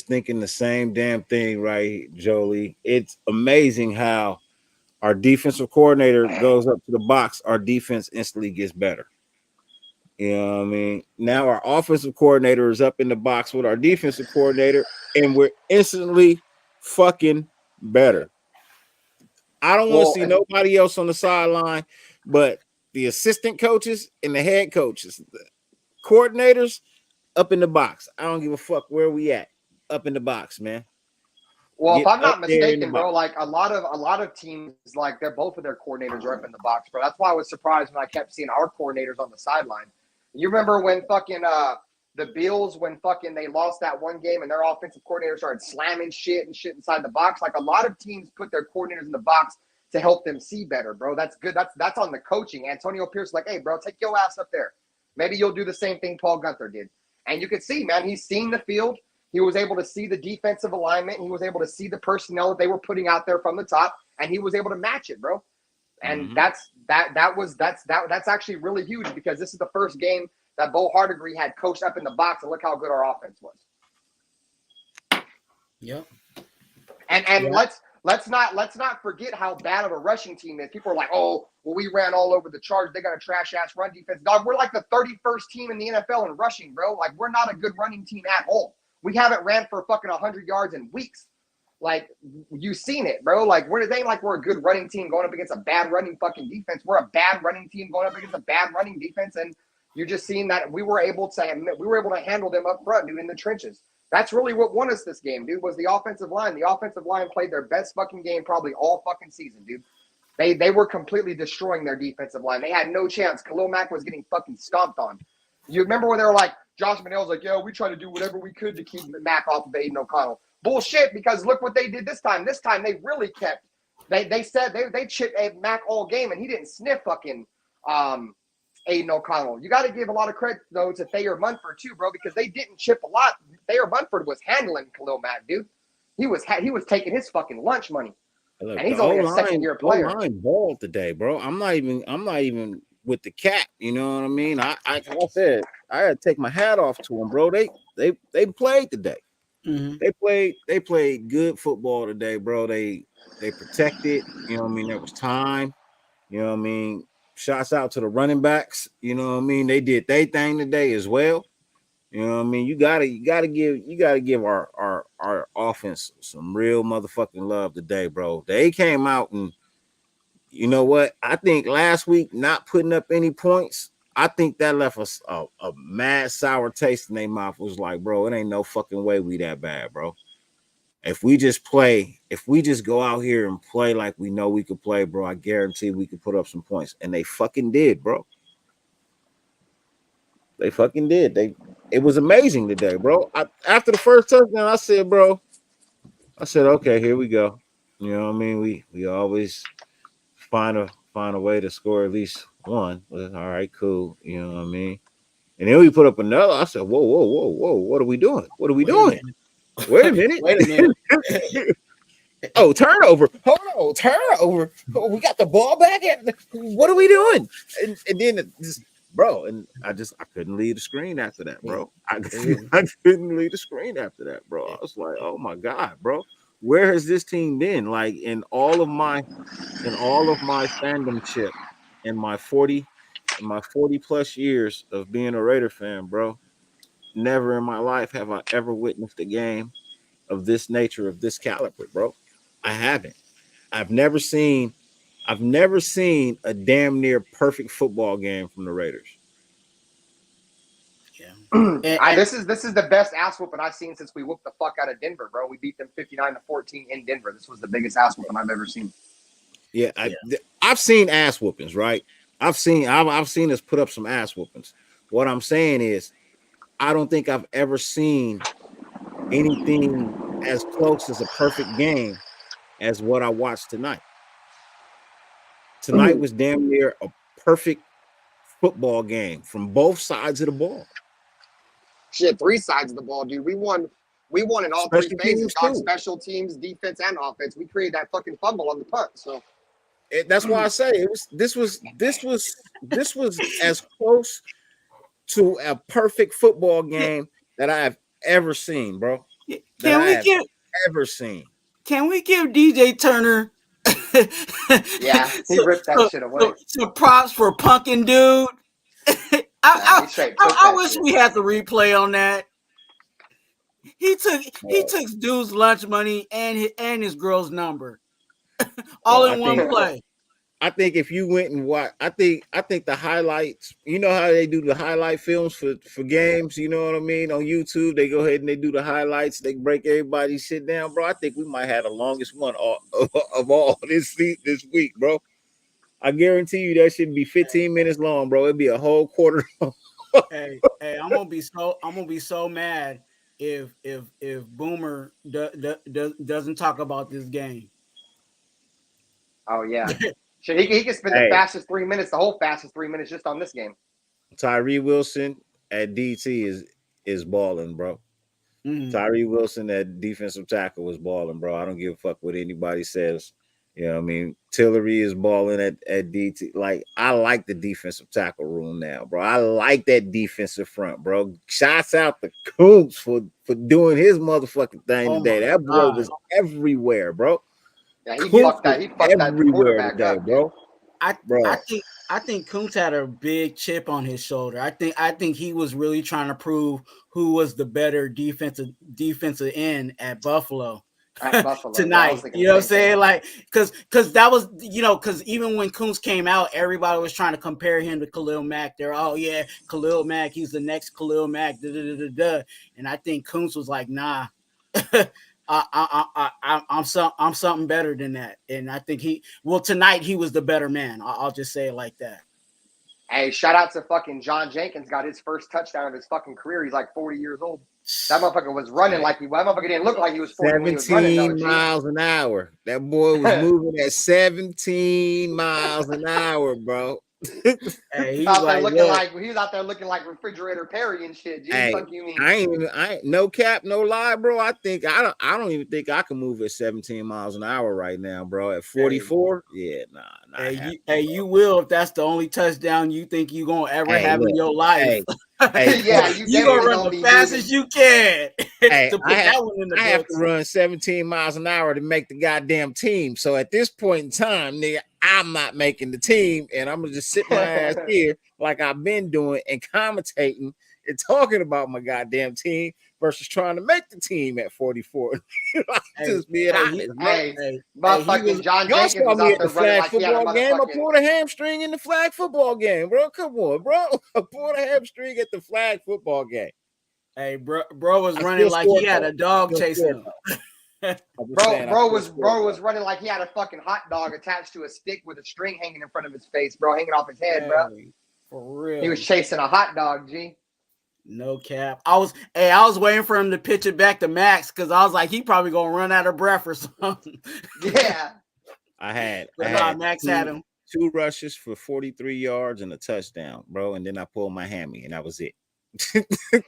thinking the same damn thing, right, Jolie? It's amazing how our defensive coordinator goes up to the box, our defense instantly gets better. You know what I mean? Now our offensive coordinator is up in the box with our defensive coordinator, and we're instantly fucking better. I don't want to see nobody else on the sideline, but the assistant coaches and the head coaches, the coordinators up in the box. I don't give a fuck where we at. Up in the box, man. Well, if I'm not mistaken, bro, like a lot of teams, like both of their coordinators are up in the box, bro. That's why I was surprised when I kept seeing our coordinators on the sideline. You remember when fucking the Bills, when fucking they lost that 1 game and their offensive coordinator started slamming shit inside the box? Like a lot of teams put their coordinators in the box to help them see better, bro. That's good. That's on the coaching. Antonio Pierce, like, hey, bro, take your ass up there. Maybe you'll do the same thing Paul Gunther did. And you could see, man, he's seen the field. He was able to see the defensive alignment. He was able to see the personnel that they were putting out there from the top, and he was able to match it, bro. And that's actually really huge because this is the first game that Bo Hardigree had coached up in the box, and look how good our offense was. Yep. And let's not forget how bad of a rushing team is. People are like, oh, well, we ran all over the Chargers. They got a trash ass run defense. Dog, we're like the 31st team in the NFL in rushing, bro. Like we're not a good running team at all. We haven't ran for fucking 100 yards in weeks. Like, you've seen it, bro. Like, they ain't like we're a good running team going up against a bad running fucking defense. We're a bad running team going up against a bad running defense, and you're just seeing that we were able to handle them up front, dude, in the trenches. That's really what won us this game, dude, was the offensive line. The offensive line played their best fucking game probably all fucking season, dude. They were completely destroying their defensive line. They had no chance. Khalil Mack was getting fucking stomped on. You remember when they were like, Josh McDaniels like, yo, we tried to do whatever we could to keep Mack off of Aiden O'Connell. Bullshit, because look what they did this time. This time they really kept they said they chipped Mack all game and he didn't sniff fucking Aiden O'Connell. You got to give a lot of credit though to Thayer Munford too, bro, because they didn't chip a lot. Thayer Munford was handling Khalil Mack, dude. He was taking his fucking lunch money. Look, and he's only a second-year player. O-line balled today, bro. I'm not even with the cap. You know what I mean? I like I said, I had to take my hat off to them, bro. They played today. Mm-hmm. They played good football today, bro. They protected. You know what I mean? There was time. You know what I mean? Shouts out to the running backs. You know what I mean? They did their thing today as well. You know what I mean? You gotta give our offense some real motherfucking love today, bro. They came out and you know what? I think last week not putting up any points, I think that left us a mad sour taste in their mouth. It was like, bro, it ain't no fucking way we that bad, bro. If we just go out here and play like we know we could play, bro, I guarantee we could put up some points. And they fucking did, bro. They fucking did. It was amazing today, bro. After the first touchdown, I said, okay, here we go. You know what I mean? We always find a way to score at least one. All right, cool. You know what I mean? And then we put up another. I said, whoa. What are we doing? What are we doing? Wait a minute. Wait a minute. Oh, turnover. Hold on. Turnover. Oh, we got the ball back. What are we doing? And then just, bro, and I couldn't leave the screen after that, bro. I couldn't leave the screen after that, bro. I was like, oh my God, bro. Where has this team been? Like in all of my fandomship in my 40 plus years of being a Raider fan, bro. Never in my life have I ever witnessed a game of this nature, of this caliber, bro. I haven't. I've never seen a damn near perfect football game from the Raiders. Yeah. This is the best ass whooping I've seen since we whooped the fuck out of Denver, bro. We beat them 59-14 in Denver. This was the biggest ass whooping I've ever seen. Yeah, I've seen ass whoopings, right? I've seen us put up some ass whoopings. What I'm saying is, I don't think I've ever seen anything as close as a perfect game as what I watched tonight. Tonight was damn near a perfect football game from both sides of the ball. Shit, 3 sides of the ball, dude. We won in all Special 3 phases. teams, Dog, too. special teams, defense, and offense. We created that fucking fumble on the punt. So That's why I say this was as close to a perfect football game that I have ever seen, bro. Can we give DJ Turner yeah, he ripped that shit away. Some props for punking dude. I wish we had the replay on that. He took dude's lunch money and his girl's number all in one play. I think if you went and watch, I think the highlights, you know how they do the highlight films for games, you know what I mean? On YouTube, they go ahead and they do the highlights, they break everybody's shit down, bro. I think we might have the longest one of all this week, bro. I guarantee you that should be 15 minutes long, bro. It'd be a whole quarter. hey, I'm gonna be so mad if Boomer doesn't talk about this game. Oh yeah. Shit, he can spend the fastest 3 minutes, the whole fastest 3 minutes just on this game. Tyree Wilson at DT is balling, bro. Mm-hmm. Tyree Wilson at defensive tackle was balling, bro. I don't give a fuck what anybody says. You know what I mean? Tillery is balling at DT. Like, I like the defensive tackle room now, bro. I like that defensive front, bro. Shouts out to Coombs for doing his motherfucking thing today. That boy was everywhere, bro. Yeah, he fucked that quarterback today, up, bro. I think Kuntz had a big chip on his shoulder. I think he was really trying to prove who was the better defensive end at Buffalo. Tonight, you know what I'm saying? Like, because that was, because even when Kuntz came out, everybody was trying to compare him to Khalil Mack. They're, oh yeah, Khalil Mack, he's the next Khalil Mack. And I think Kuntz was like, nah. I'm something better than that, and I think tonight he was the better man. I'll just say it like that. Hey, shout out to fucking John Jenkins, got his first touchdown of his fucking career. He's like 40 years old. That motherfucker was running that motherfucker didn't look like he was 40. 17 miles an hour. That boy was moving at 17 miles an hour, bro. Hey, he was out there looking like Refrigerator Perry and shit. Hey, fuck you mean? I ain't no cap, no lie, bro. I don't even think I can move at 17 miles an hour right now, bro. At 44, yeah, nah. You will if that's the only touchdown you think you gonna ever have in your life. Yeah, you gonna run the fastest you can. Hey, I have to run 17 miles an hour to make the goddamn team. So at this point in time, nigga, I'm not making the team, and I'm gonna just sit my ass here like I've been doing and commentating and talking about my goddamn team versus trying to make the team at 44. Just being honest. John Jenkins was out there flag football game. I pulled a hamstring in the flag football game, bro. Come on, bro. I pulled a hamstring at the flag football game. Hey, bro was running like he had a dog chasing him. Bro was running like he had a fucking hot dog attached to a stick with a string hanging in front of his face, bro, hanging off his head, bro. For real. He was chasing a hot dog, G. No cap. I was waiting for him to pitch it back to Max because I was like, he probably gonna run out of breath or something. Yeah. Max had him. 2 rushes for 43 yards and a touchdown, bro. And then I pulled my hammy, and that was it.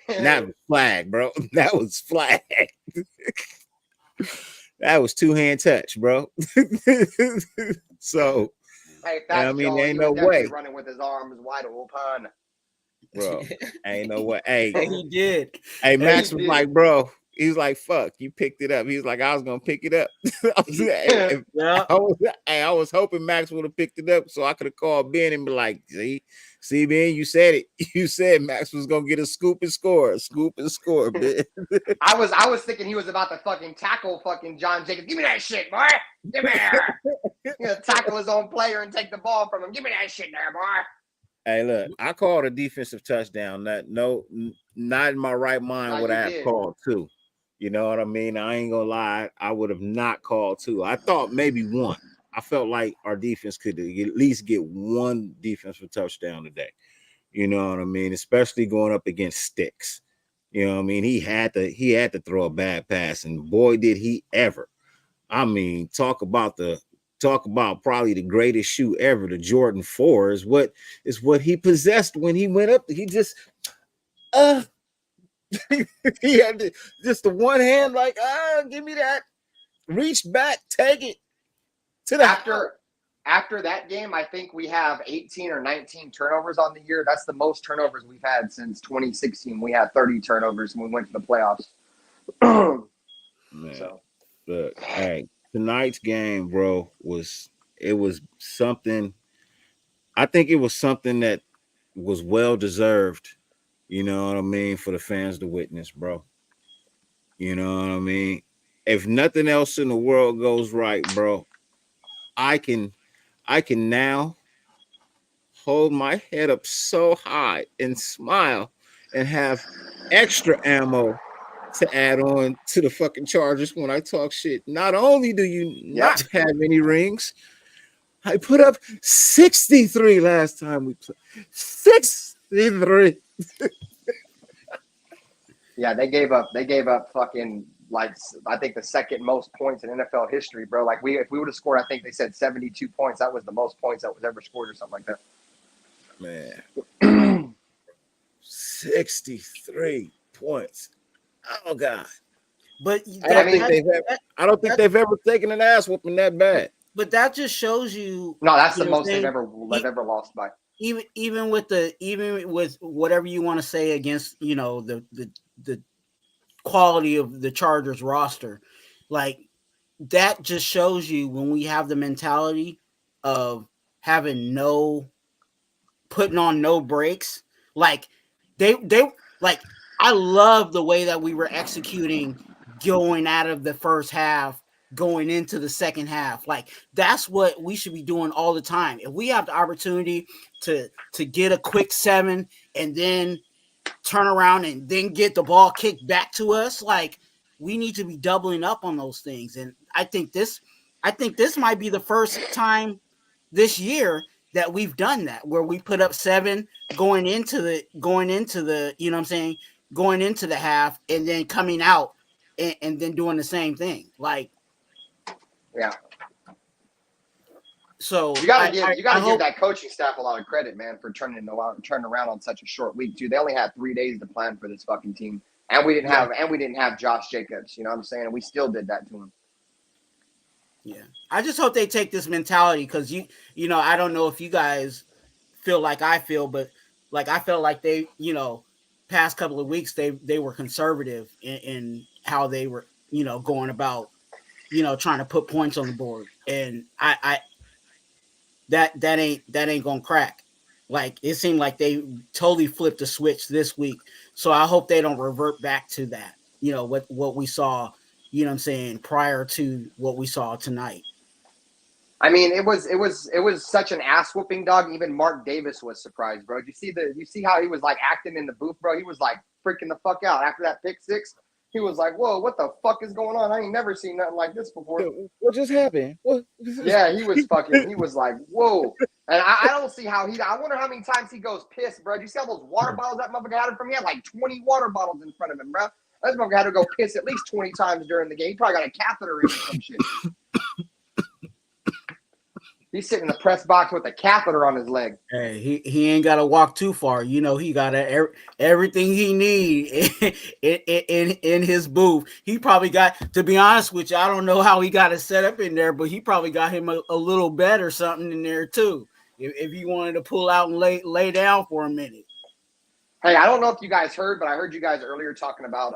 That was flag, bro. That was flag. That was 2-hand touch, bro. So, hey, I mean, there ain't no way running with his arms wide open, bro. Ain't no way. Hey, he did. Hey, Max was like, bro. He's like, fuck, you picked it up. He's like, I was gonna pick it up. Yeah. I was hoping Max would have picked it up so I could have called Ben and be like, see, Ben, you said it. You said Max was gonna get a scoop and score, Ben. I was thinking he was about to fucking tackle fucking John Jacobs. Give me that shit, boy. Give me there. He's gonna tackle his own player and take the ball from him. Give me that shit there, boy. Hey, look, I called a defensive touchdown. Not in my right mind would I have called two. You know what I mean? I ain't gonna lie, I would have not called two. I thought maybe one. I felt like our defense could at least get one defensive touchdown today. You know what I mean? Especially going up against Sticks. You know what I mean? He had to throw a bad pass, and boy, did he ever. I mean, talk about probably the greatest shoe ever. The Jordan 4 is what he possessed when he went up. He just he had just the one hand, like, give me that. Reach back, take it to the after that game. I think we have 18 or 19 turnovers on the year. That's the most turnovers we've had since 2016. We had 30 turnovers when we went to the playoffs. Man, so, look, hey, tonight's game, bro, was something. I think it was something that was well deserved. You know what I mean, for the fans to witness, bro. You know what I mean? If nothing else in the world goes right, bro, I can now hold my head up so high and smile and have extra ammo to add on to the fucking Chargers when I talk shit. Not only do you not have any rings, I put up 63 last time we played. 63. Yeah, they gave up fucking, like, I think the second most points in NFL history, bro. Like, if we would have scored, I think they said 72 points. That was the most points that was ever scored or something like that. Man. 63 points. Oh God. But I don't think they've ever taken an ass whooping that bad. But that just shows you. No, that's the most they've ever lost by. Even with whatever you want to say against, you know, the quality of the Chargers roster, like, that just shows you when we have the mentality of having putting on no brakes. Like they like, I love the way that we were executing going out of the first half, going into the second half. Like, that's what we should be doing all the time. If we have the opportunity to get a quick 7 and then turn around and then get the ball kicked back to us, like, we need to be doubling up on those things. And I think this might be the first time this year that we've done that, where we put up 7 going into the, you know what I'm saying, going into the half, and then coming out and then doing the same thing. Like, yeah. So you gotta give that coaching staff a lot of credit, man, for turning around on such a short week too. They only had 3 days to plan for this fucking team, and we didn't have Josh Jacobs. You know what I'm saying? And we still did that to him. Yeah, I just hope they take this mentality, because you know, I don't know if you guys feel like I feel, but like, I felt like they, you know, past couple of weeks they were conservative in how they were, you know, going about, you know, trying to put points on the board, and that ain't gonna crack. Like, it seemed like they totally flipped the switch this week, so I hope they don't revert back to that. You know, what we saw, you know what I'm saying, prior to what we saw tonight. I mean, it was such an ass whooping, dog. Even Mark Davis was surprised, bro. You see how he was like acting in the booth, bro? He was like freaking the fuck out after that pick 6. He was like, "Whoa, what the fuck is going on? I ain't never seen nothing like this before." What just happened? What? Yeah, he was like, "Whoa." And I don't see how I wonder how many times he goes piss, bro. Do you see all those water bottles that motherfucker had in front of him? He had like 20 water bottles in front of him, bro. That motherfucker had to go piss at least 20 times during the game. He probably got a catheter in or some shit. He's sitting in the press box with a catheter on his leg. Hey, he ain't got to walk too far. You know, he got everything he need in his booth. He probably got, to be honest with you, I don't know how he got it set up in there, but he probably got him a little bed or something in there too, if he wanted to pull out and lay down for a minute. Hey, I don't know if you guys heard, but I heard you guys earlier talking about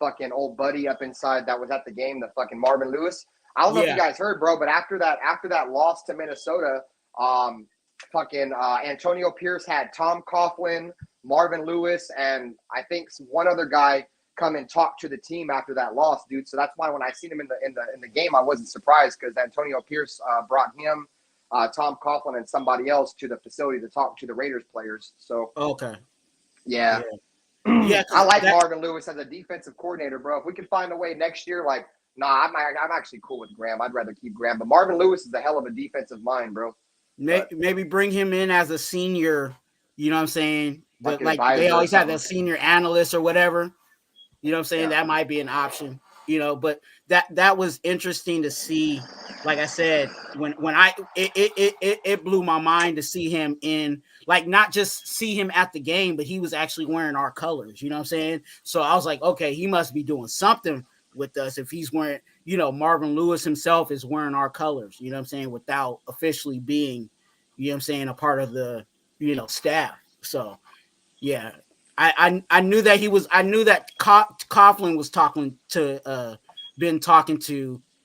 fucking old buddy up inside that was at the game, the fucking Marvin Lewis. I don't know if you guys heard, bro, but after that loss to Minnesota, Antonio Pierce had Tom Coughlin, Marvin Lewis, and I think one other guy come and talk to the team after that loss, dude. So that's why when I seen him in the game, I wasn't surprised because Antonio Pierce brought him, Tom Coughlin, and somebody else to the facility to talk to the Raiders players. So yeah. I like Marvin Lewis as a defensive coordinator, bro. If we can find a way next year, like, I'm actually cool with Graham. I'd rather keep Graham, but Marvin Lewis is a hell of a defensive mind, bro. Maybe bring him in as a senior. You know what I'm saying? Like they always have the senior analyst or whatever. You know what I'm saying? Yeah. That might be an option. You know, but that was interesting to see. Like I said, when it blew my mind to see him in, like, not just see him at the game, but he was actually wearing our colors. You know what I'm saying? So I was like, okay, he must be doing something with us if he's wearing, you know, Marvin Lewis himself is wearing our colors, you know what I'm saying, without officially being, you know what I'm saying, a part of the, you know, staff. So yeah, I knew that I knew that Coughlin was talking to,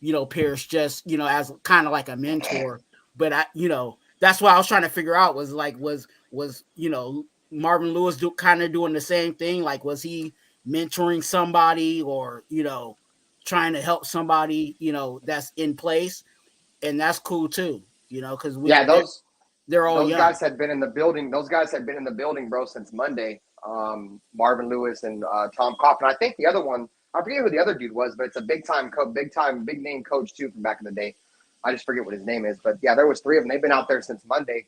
you know, Pierce, just, you know, as kind of like a mentor. But you know, that's what I was trying to figure out was, you know, Marvin Lewis kind of doing the same thing? Like, was he mentoring somebody or, you know, trying to help somebody, you know, that's in place? And that's cool too, you know, because they're all young. Guys had been in the building. Those guys had been in the building, bro, since Monday. Marvin Lewis and Tom Coughlin. I think the other one, I forget who the other dude was, but it's a big name coach too from back in the day. I just forget what his name is, but yeah, there was 3 of them. They've been out there since Monday,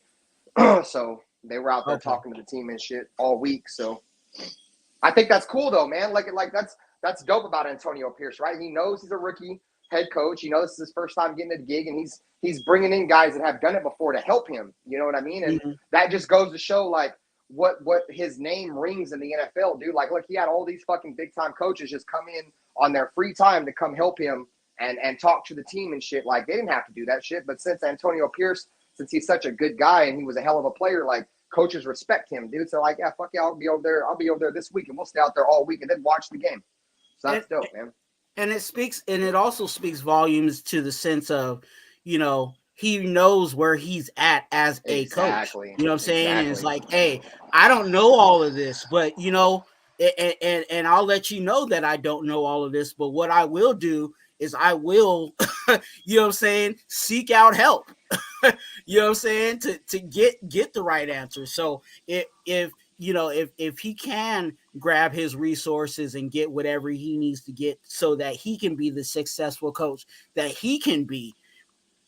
so they were out there talking to the team and shit all week. So I think that's cool though, man. Like that's dope about Antonio Pierce, right? He knows he's a rookie head coach. He knows this is his first time getting a gig, and he's bringing in guys that have done it before to help him. You know what I mean? And that just goes to show, like, what his name rings in the NFL, dude. Like, look, he had all these fucking big time coaches just come in on their free time to come help him and talk to the team and shit. Like, they didn't have to do that shit. But since Antonio Pierce, since he's such a good guy and he was a hell of a player, like, coaches respect him, dude. So, like, yeah, fuck yeah, I'll be over there this week, and we'll stay out there all week and then watch the game. So that's dope, man. And it also speaks volumes to the sense of, you know, he knows where he's at as a coach. You know what I'm saying? And it's like, hey, I don't know all of this, but, you know, and I'll let you know that I don't know all of this, but what I will do is I will, you know what I'm saying, seek out help. You know what I'm saying, to get the right answer. So if you know, if he can grab his resources and get whatever he needs to get so that he can be the successful coach that he can be,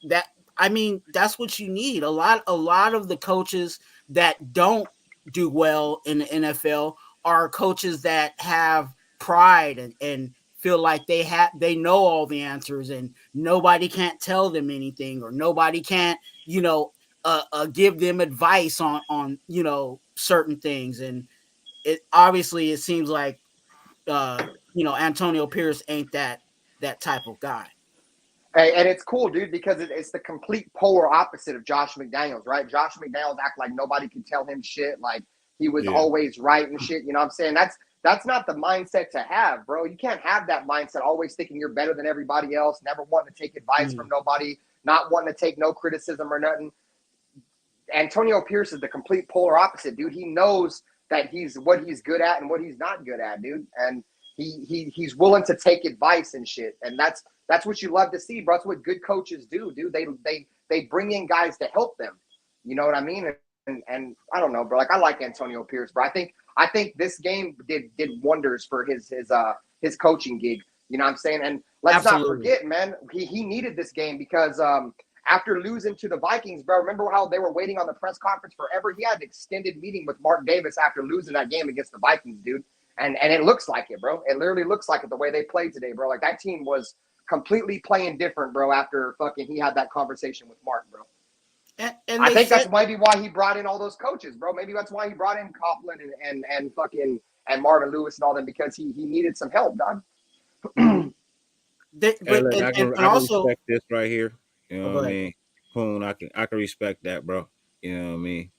that, I mean, that's what you need. A lot of the coaches that don't do well in the NFL are coaches that have pride and feel like they know all the answers and nobody can't tell them anything, or nobody can't, you know, give them advice on, you know, certain things. And it seems like, you know, Antonio Pierce ain't that type of guy. Hey, and it's cool, dude, because it's the complete polar opposite of Josh McDaniels, right? Josh McDaniels act like nobody could tell him shit, like he was always right and shit. You know what I'm saying? That's not the mindset to have, bro. You can't have that mindset, always thinking you're better than everybody else, never wanting to take advice from nobody, not wanting to take no criticism or nothing. Antonio Pierce is the complete polar opposite, dude. He knows that what he's good at and what he's not good at, dude. And he's willing to take advice and shit. And that's what you love to see, bro. That's what good coaches do, dude. They bring in guys to help them. You know what I mean? And I don't know, bro. Like, I like Antonio Pierce, bro. I think this game did wonders for his coaching gig. You know what I'm saying? And let's not forget, man, he needed this game because after losing to the Vikings, bro, remember how they were waiting on the press conference forever? He had an extended meeting with Mark Davis after losing that game against the Vikings, dude. And it looks like it, bro. It literally looks like it the way they played today, bro. Like, that team was completely playing different, bro, after fucking he had that conversation with Mark, bro. And I think that's maybe why he brought in all those coaches, bro. Maybe that's why he brought in Coughlin and fucking and Marvin Lewis and all them, because he needed some help, dog. I can respect this right here. You know what I mean? Poon, I can respect that, bro. You know what I mean?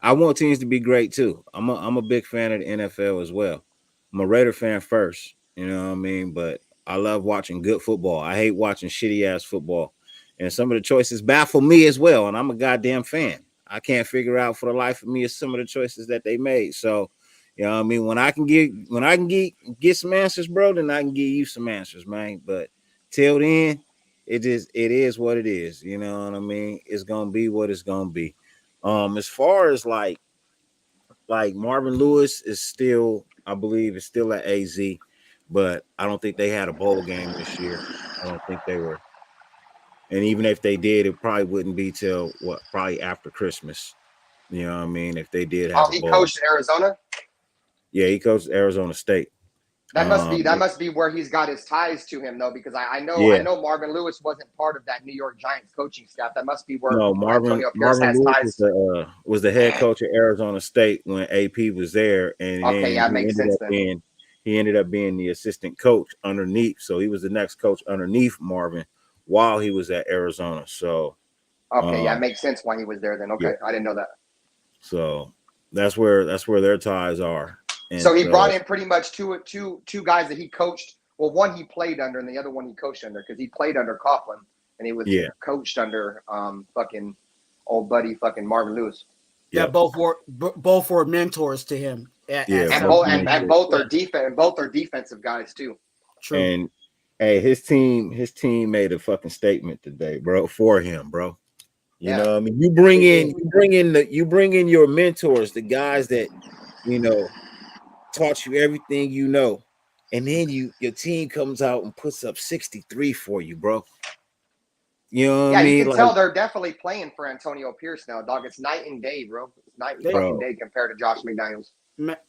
I want teams to be great too. I'm a big fan of the NFL as well. I'm a Raider fan first, You know what I mean? But I love watching good football. I hate watching shitty ass football. And some of the choices baffle me as well. And I'm a goddamn fan. I can't figure out for the life of me some of the choices that they made. So, you know what I mean? When I can get some answers, bro, then I can give you some answers, man. But till then, it is what it is. You know what I mean? It's gonna be what it's gonna be. As far as like Marvin Lewis is still, I believe, is still at AZ, but I don't think they had a bowl game this year. I don't think they were. And even if they did, it probably wouldn't be till probably after Christmas. You know what I mean? If they did have Oh, a he bowl. coached in Arizona. Yeah, he coached Arizona State. That must be where he's got his ties to him though, because I Yeah. know Marvin Lewis wasn't part of that New York Giants coaching staff. That must be where No, Marvin Antonio Pierce Marvin has Lewis ties. was the head coach at Arizona State when AP was there, and Okay, then yeah, makes sense then. he ended up being the assistant coach underneath. So he was the next coach underneath Marvin while he was at Arizona. So Okay, yeah, makes sense why he was there then. Okay, yeah. I didn't know that. So that's where their ties are. And so he brought in pretty much two guys that he coached. Well, one he played under, and the other one he coached under, because he played under Coughlin and he was coached under fucking old buddy fucking Marvin Lewis. Yeah, both were mentors to him. And both are defensive guys too. True. And hey, his team made a fucking statement today, bro, for him, bro. You know what I mean? You bring in your mentors, the guys that, you know, taught you everything you know, and then your team comes out and puts up 63 for you, bro. You know what I mean? You can tell they're definitely playing for Antonio Pierce now, dog. It's night and day, bro. It's night and fucking day compared to Josh McDaniels.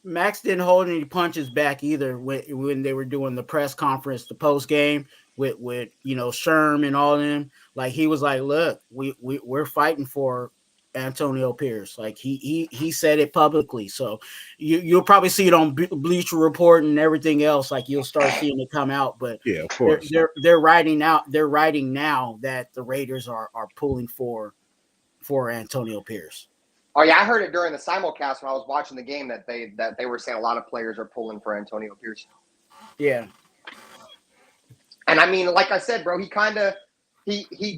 Max didn't hold any punches back either when they were doing the press conference, the post game with Sherm and all of them. Like he was like, "Look, we're fighting for Antonio Pierce." Like he said it publicly, so you'll probably see it on Bleacher Report and everything else. Like you'll start seeing it come out. But yeah, of course, they're writing now that the Raiders are pulling for Antonio Pierce. Oh yeah, I heard it during the simulcast when I was watching the game that they were saying a lot of players are pulling for Antonio Pierce. Yeah. And I mean, like I said, bro, he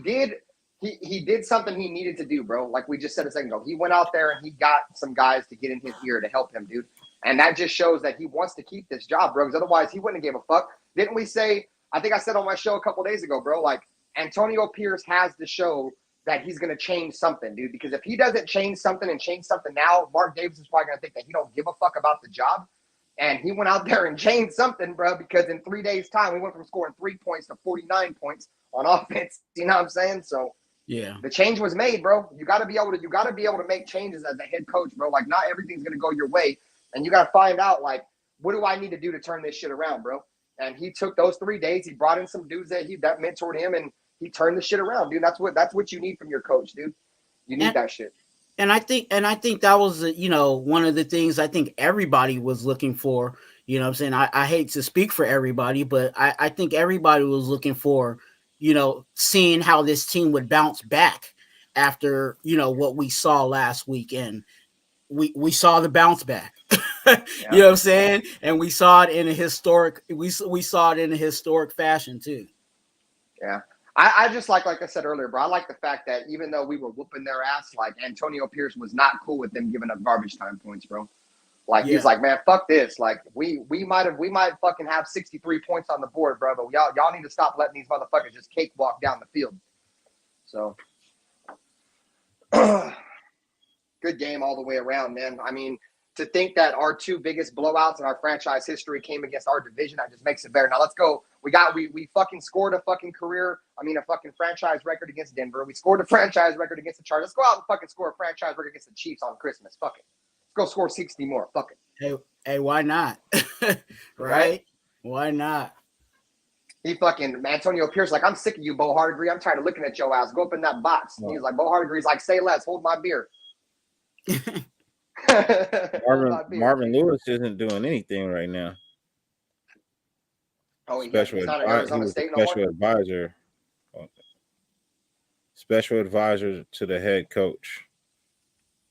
did something he needed to do, bro. Like we just said a second ago. He went out there and he got some guys to get in his ear to help him, dude. And that just shows that he wants to keep this job, bro, because otherwise he wouldn't have gave a fuck. Didn't we say, I think I said on my show a couple days ago, bro, like Antonio Pierce has to show that he's going to change something, dude. Because if he doesn't change something now, Mark Davis is probably going to think that he don't give a fuck about the job. And he went out there and changed something, bro, because in 3 days' time, we went from scoring 3 points to 49 points on offense. You know what I'm saying? So yeah, the change was made, bro. You got to be able to make changes as a head coach, bro. Like not everything's going to go your way. And you got to find out, like, what do I need to do to turn this shit around, bro? And he took those 3 days. He brought in some dudes that mentored him, and he turned the shit around, dude. That's what you need from your coach, dude. You need that shit. And I think that was, one of the things I think everybody was looking for. You know what I'm saying? I hate to speak for everybody, but I think everybody was looking for, seeing how this team would bounce back after, what we saw last week. And we saw the bounce back. You know what I'm saying? And we saw it in a historic fashion too. Yeah. I just like I said earlier, bro, I like the fact that even though we were whooping their ass, like Antonio Pierce was not cool with them giving up garbage time points, bro. Like he's like, man, fuck this. Like we might fucking have 63 points on the board, bro, but y'all need to stop letting these motherfuckers just cakewalk down the field. So good game all the way around, man. I mean, to think that our two biggest blowouts in our franchise history came against our division, that just makes it better. Now let's go. We fucking scored a fucking a fucking franchise record against Denver. We scored a franchise record against the Chargers. Let's go out and fucking score a franchise record against the Chiefs on Christmas. Fuck it. Let's go score 60 more. Fuck it. Hey, why not? Right? Why not? He fucking Antonio Pierce, like, I'm sick of you, Bo Hardegree. I'm tired of looking at your ass. Go up in that box. He's like, Bo Hardegree's like, say less, hold my beer. Marvin Lewis isn't doing anything right now. Oh, he's not at Arizona State no more? Special advisor to the head coach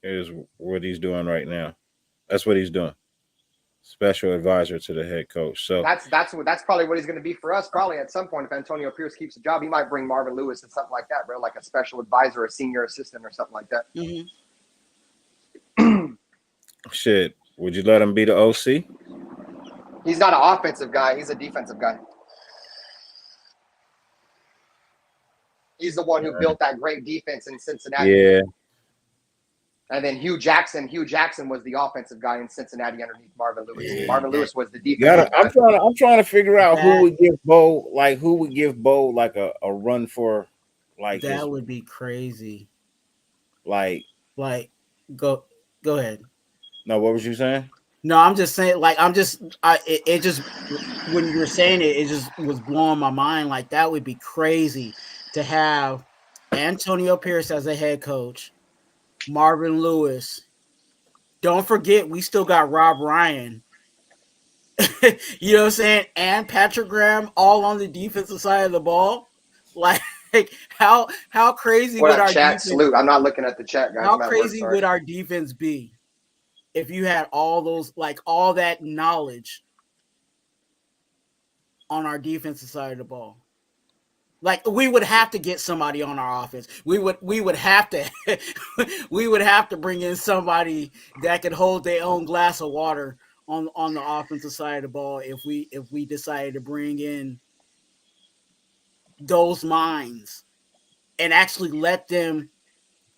is what he's doing right now. That's what he's doing. Special advisor to the head coach. So that's probably what he's going to be for us. Probably at some point, if Antonio Pierce keeps the job, he might bring Marvin Lewis and something like that, bro, like a special advisor, a senior assistant, or something like that. Mm-hmm. Shit, would you let him be the OC? He's not an offensive guy. He's a defensive guy. He's the one who built that great defense in Cincinnati. Yeah. And then Hugh Jackson was the offensive guy in Cincinnati underneath Marvin Lewis. Yeah, Marvin Lewis was the defensive guy. I'm trying to figure out who would give Bo like a run for like that would be crazy. Like go ahead. No, what was you saying? No, I'm just saying, like, it just, when you were saying it just was blowing my mind. Like, that would be crazy to have Antonio Pierce as a head coach, Marvin Lewis. Don't forget, we still got Rob Ryan. You know what I'm saying? And Patrick Graham all on the defensive side of the ball. Like, how crazy would our defense? Salute. I'm not looking at the chat, guys. How crazy would our defense be if you had all those, like, all that knowledge on our defensive side of the ball? Like, we would have to get somebody on our offense. We would have to we would have to bring in somebody that could hold their own glass of water on the offensive side of the ball if we decided to bring in those minds and actually let them,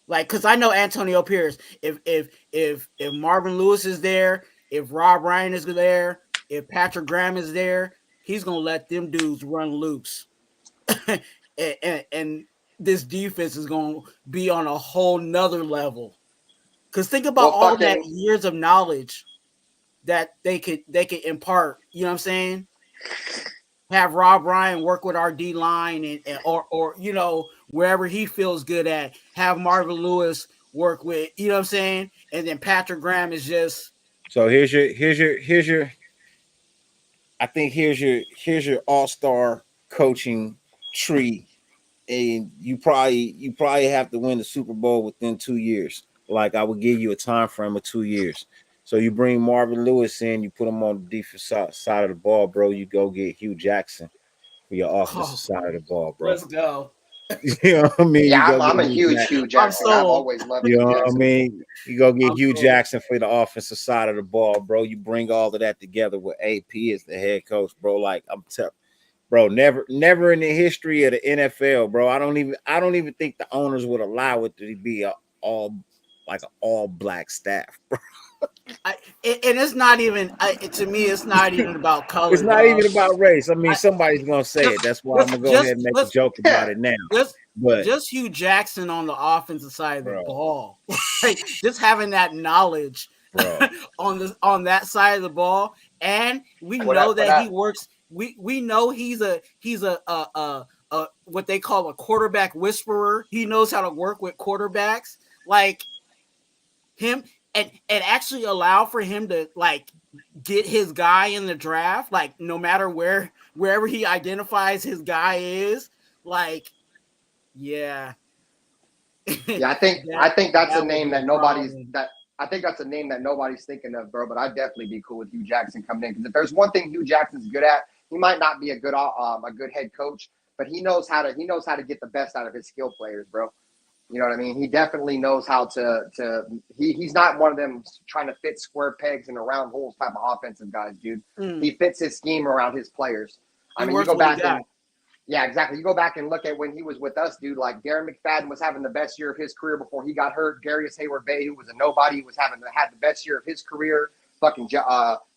like, because I know Antonio Pierce, if Marvin Lewis is there, if Rob Ryan is there, if Patrick Graham is there, he's gonna let them dudes run loose. and this defense is going to be on a whole nother level. Because think about all that years of knowledge that they could impart. You know what I'm saying? Have Rob Ryan work with our D line or you know, wherever he feels good at. Have Marvin Lewis work with, you know what I'm saying? And then Patrick Graham is just. So here's your I think here's your all-star coaching tree, and you probably have to win the Super Bowl within 2 years. Like, I would give you a time frame of 2 years. So you bring Marvin Lewis in, you put him on the defensive side of the ball, bro. You go get Hugh Jackson for your offensive side of the ball, bro. Let's go. You know what I mean? Yeah, I'm a huge Hugh Jackson. I've always loved you Hugh know Jackson. What I mean? You go get Hugh Jackson for the offensive side of the ball, bro. You bring all of that together with AP as the head coach, bro. Like, I'm telling. Bro, never in the history of the NFL, bro. I don't even think the owners would allow it to be an all black staff, bro. And it's not even to me. It's not even about color. It's not even about race. I mean, somebody's gonna say it. That's why I'm gonna go ahead and make a joke about it now. Just Hugh Jackson on the offensive side of the ball, like, just having that knowledge on that side of the ball, and we know that he works. We know he's a what they call a quarterback whisperer. He knows how to work with quarterbacks, like him, and actually allow for him to, like, get his guy in the draft, like, no matter wherever he identifies his guy is, like, yeah. Yeah, I think that's a name that nobody's thinking of, bro. But I'd definitely be cool with Hugh Jackson coming in, because if there's one thing Hugh Jackson's good at, he might not be a good head coach, but he knows how to get the best out of his skill players, bro. You know what I mean? He definitely knows how he's not one of them trying to fit square pegs in a round holes type of offensive guys, dude. He fits his scheme around his players. I mean, you go back and yeah, exactly. You go back and look at when he was with us, dude. Like, Darren McFadden was having the best year of his career before he got hurt. Darius Hayward-Bay, who was a nobody, had the best year of his career. Fucking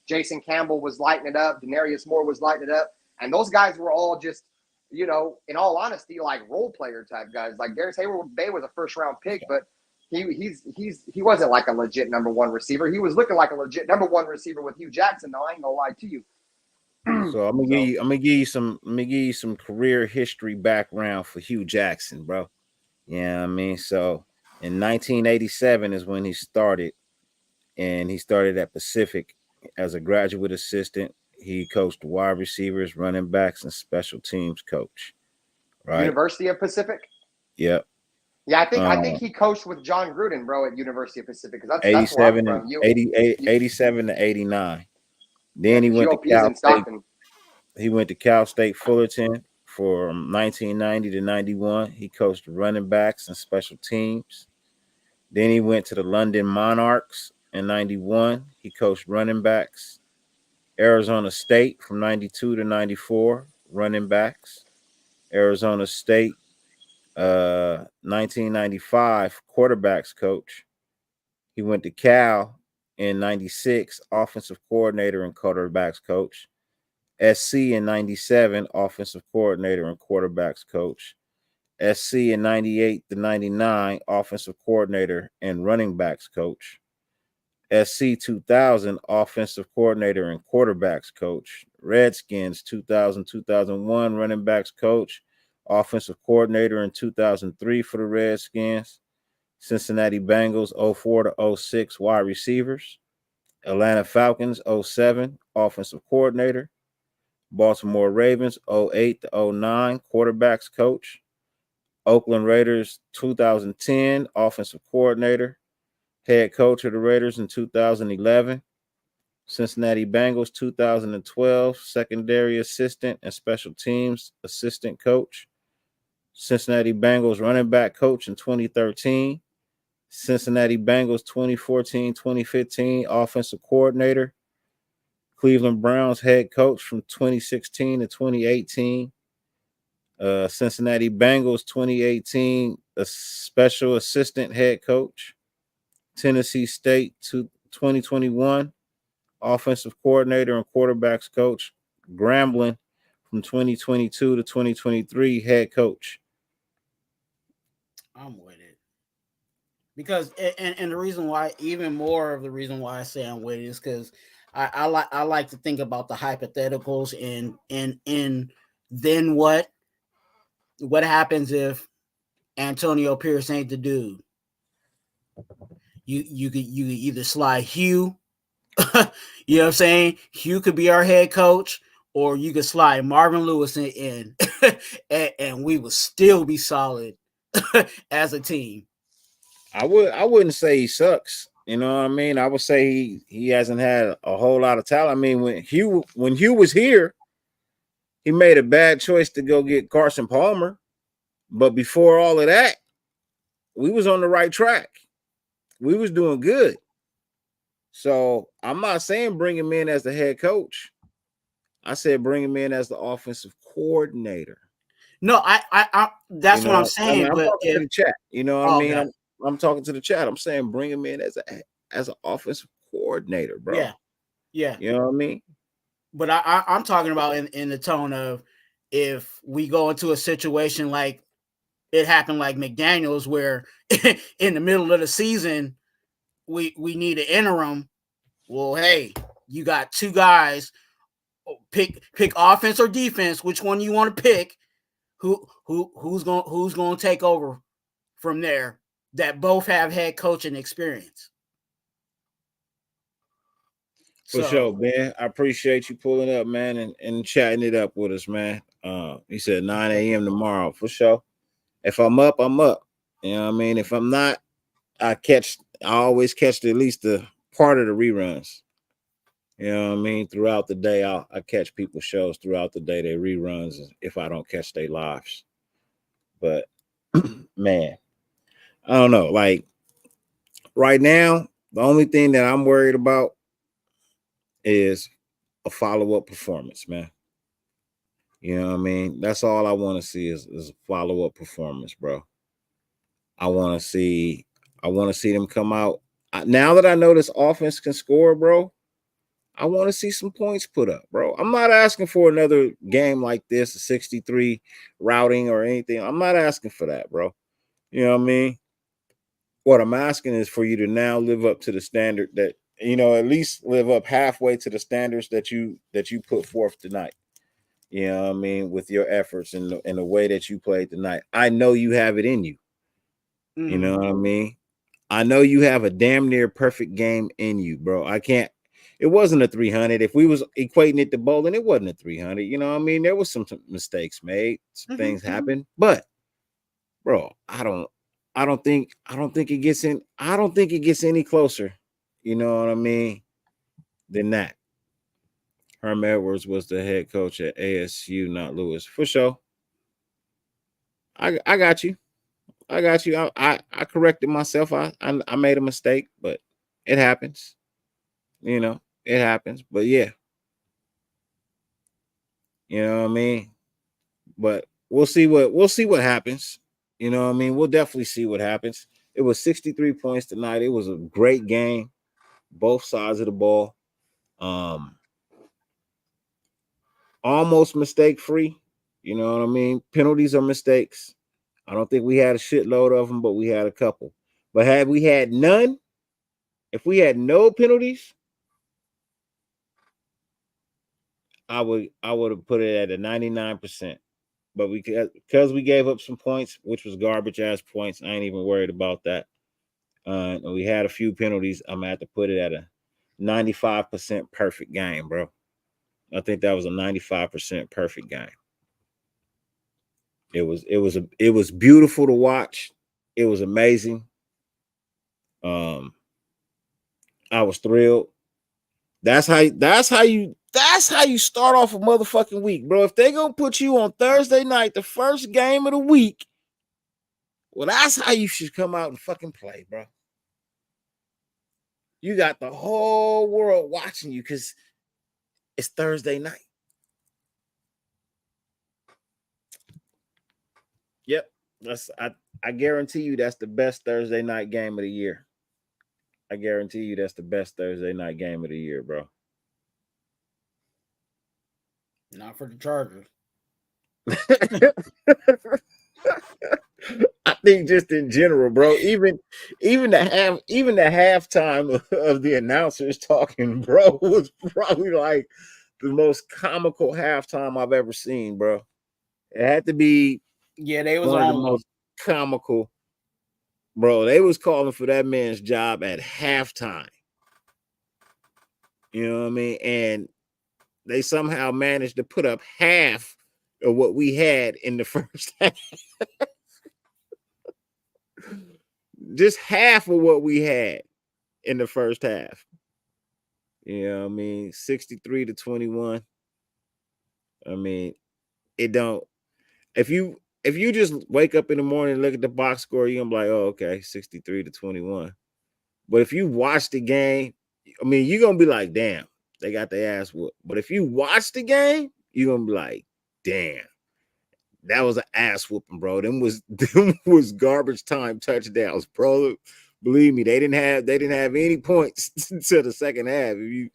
Jason Campbell was lighting it up. Denarius Moore was lighting it up. And those guys were all just, you know, in all honesty, like role player type guys. Like, Darius Hayward-Bay was a first round pick, but he wasn't like a legit number one receiver. He was looking like a legit number one receiver with Hugh Jackson, though. I ain't gonna lie to you. So I'm gonna give you some career history background for Hugh Jackson, bro. Yeah, I mean, so in 1987 is when he started, and he started at Pacific as a graduate assistant. He coached wide receivers, running backs, and special teams coach. Right. University of Pacific. Yep. Yeah, I think he coached with John Gruden, bro, at University of Pacific. Because that's 87 to 89. Then he went to GOP's Cal in State. Stockton. He went to Cal State Fullerton from 1990 to 91. He coached running backs and special teams. Then he went to the London Monarchs in 91. He coached running backs. Arizona State from 92 to 94, running backs. Arizona State, 1995, quarterbacks coach. He went to Cal in 96, offensive coordinator and quarterbacks coach. SC in 97, offensive coordinator and quarterbacks coach. SC in 98 to 99, offensive coordinator and running backs coach. SC 2000, offensive coordinator and quarterbacks coach. Redskins 2000 2001, running backs coach, offensive coordinator in 2003 for the Redskins. Cincinnati Bengals 04 to 06, wide receivers. Atlanta Falcons 07, offensive coordinator. Baltimore Ravens 08 to 09, quarterbacks coach. Oakland Raiders 2010, offensive coordinator. Head coach of the Raiders in 2011. Cincinnati Bengals 2012, secondary assistant and special teams assistant coach. Cincinnati Bengals running back coach in 2013. Cincinnati Bengals 2014-2015 offensive coordinator. Cleveland Browns head coach from 2016 to 2018. Cincinnati Bengals 2018 a special assistant head coach. Tennessee State 2021 offensive coordinator and quarterbacks coach. Grambling from 2022 to 2023 head coach. I'm with it. Because and the reason why, even more of the reason why I say I'm with it, is because I like to think about the hypotheticals and then what happens if Antonio Pierce ain't the dude. You could either slide Hugh, you know what I'm saying? Hugh could be our head coach, or you could slide Marvin Lewis in and we would still be solid as a team. I wouldn't say he sucks. You know what I mean? I would say he hasn't had a whole lot of talent. I mean, when Hugh was here, he made a bad choice to go get Carson Palmer. But before all of that, we was on the right track. We was doing good. So I'm not saying bring him in as the head coach. I said bring him in as the offensive coordinator. No, I that's what I'm saying. I'm but talking to the chat. You know what I mean? God. I'm talking to the chat. I'm saying bring him in as an offensive coordinator, bro. Yeah. You know what I mean? But I'm talking about in the tone of, if we go into a situation like it happened like McDaniels, where in the middle of the season we need an interim. Well, hey, you got two guys. Pick offense or defense. Which one you want to pick? Who's going to take over from there? That both have head coaching experience. For sure, man. I appreciate you pulling up, man, and chatting it up with us, man. He said 9 a.m. tomorrow. For sure. If I'm up, I'm up. You know what I mean? If I'm not, I always catch at least the part of the reruns. You know what I mean? Throughout the day, I catch people's shows throughout the day, their reruns, if I don't catch their lives. But man, I don't know. Like right now, the only thing that I'm worried about is a follow-up performance, man. You know what I mean? That's all I want to see is a follow-up performance, bro. I want to see them come out. Now that I know this offense can score, bro, I want to see some points put up, bro. I'm not asking for another game like this, a 63 routing or anything. I'm not asking for that, bro. You know what I mean? What I'm asking is for you to now live up to the standard that, at least live up halfway to the standards that you put forth tonight. You know what I mean? With your efforts and the way that you played tonight. I know you have it in you. Mm-hmm. You know what I mean? I know you have a damn near perfect game in you, bro. It wasn't a 300. If we was equating it to bowling, it wasn't a 300. You know what I mean? There was some mistakes made, some things happened, but bro, I don't think it gets any closer. You know what I mean? Than that. Herm Edwards was the head coach at ASU, not Lewis. For sure. I got you. I got you. I corrected myself. I made a mistake, but it happens. You know, it happens. But yeah, you know what I mean. But we'll see what happens. You know what I mean. We'll definitely see what happens. It was 63 points tonight. It was a great game, both sides of the ball. Almost mistake free. You know what I mean. Penalties are mistakes. I don't think we had a shitload of them, but we had a couple. But had we had none, if we had no penalties, I would have put it at a 99%. But because we gave up some points, which was garbage ass points, I ain't even worried about that. And we had a few penalties. I'm gonna have to put it at a 95% perfect game, bro. I think that was a 95% perfect game. It was beautiful to watch. It was amazing. I was thrilled. That's how you start off a motherfucking week, bro. If they gonna put you on Thursday night, the first game of the week, well, that's how you should come out and fucking play, bro. You got the whole world watching you because it's Thursday night. Yep. I guarantee you that's the best Thursday night game of the year. I guarantee you that's the best Thursday night game of the year, bro. Not for the Chargers. I think just in general, bro. Even the halftime of the announcers talking, bro, was probably like the most comical halftime I've ever seen, bro. It had to be they was one of the on most comical. Bro, they was calling for that man's job at halftime. You know what I mean? And they somehow managed to put up half of what we had in the first half. Just half of what we had in the first half. You know what I mean? 63-21. I mean, it don't if you just wake up in the morning and look at the box score, you're gonna be like, oh, okay, 63-21. But if you watch the game, I mean, you're gonna be like, damn, they got their ass whooped. But if you watch the game, you're gonna be like, damn, that was an ass whooping, bro. Them was garbage time touchdowns, bro. Believe me, they didn't have any points to the second half. If you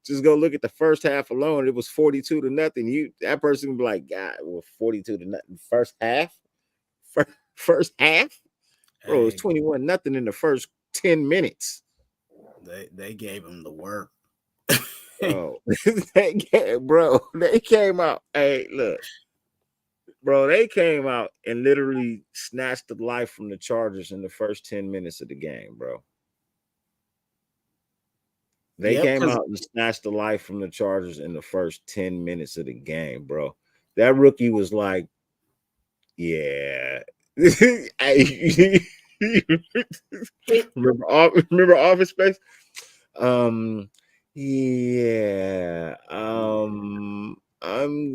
just go look at the first half alone, it was 42-0. That person would be like, God, well, 42-0 first half. First half, bro, it was 21-0 in the first 10 minutes. They gave him the work. Bro, they came out. Hey, look, bro, they came out and literally snatched the life from the Chargers in the first 10 minutes of the game, bro. They came out and snatched the life from the Chargers in the first 10 minutes of the game, bro. That rookie was like, yeah. remember Office Space? Yeah. I'm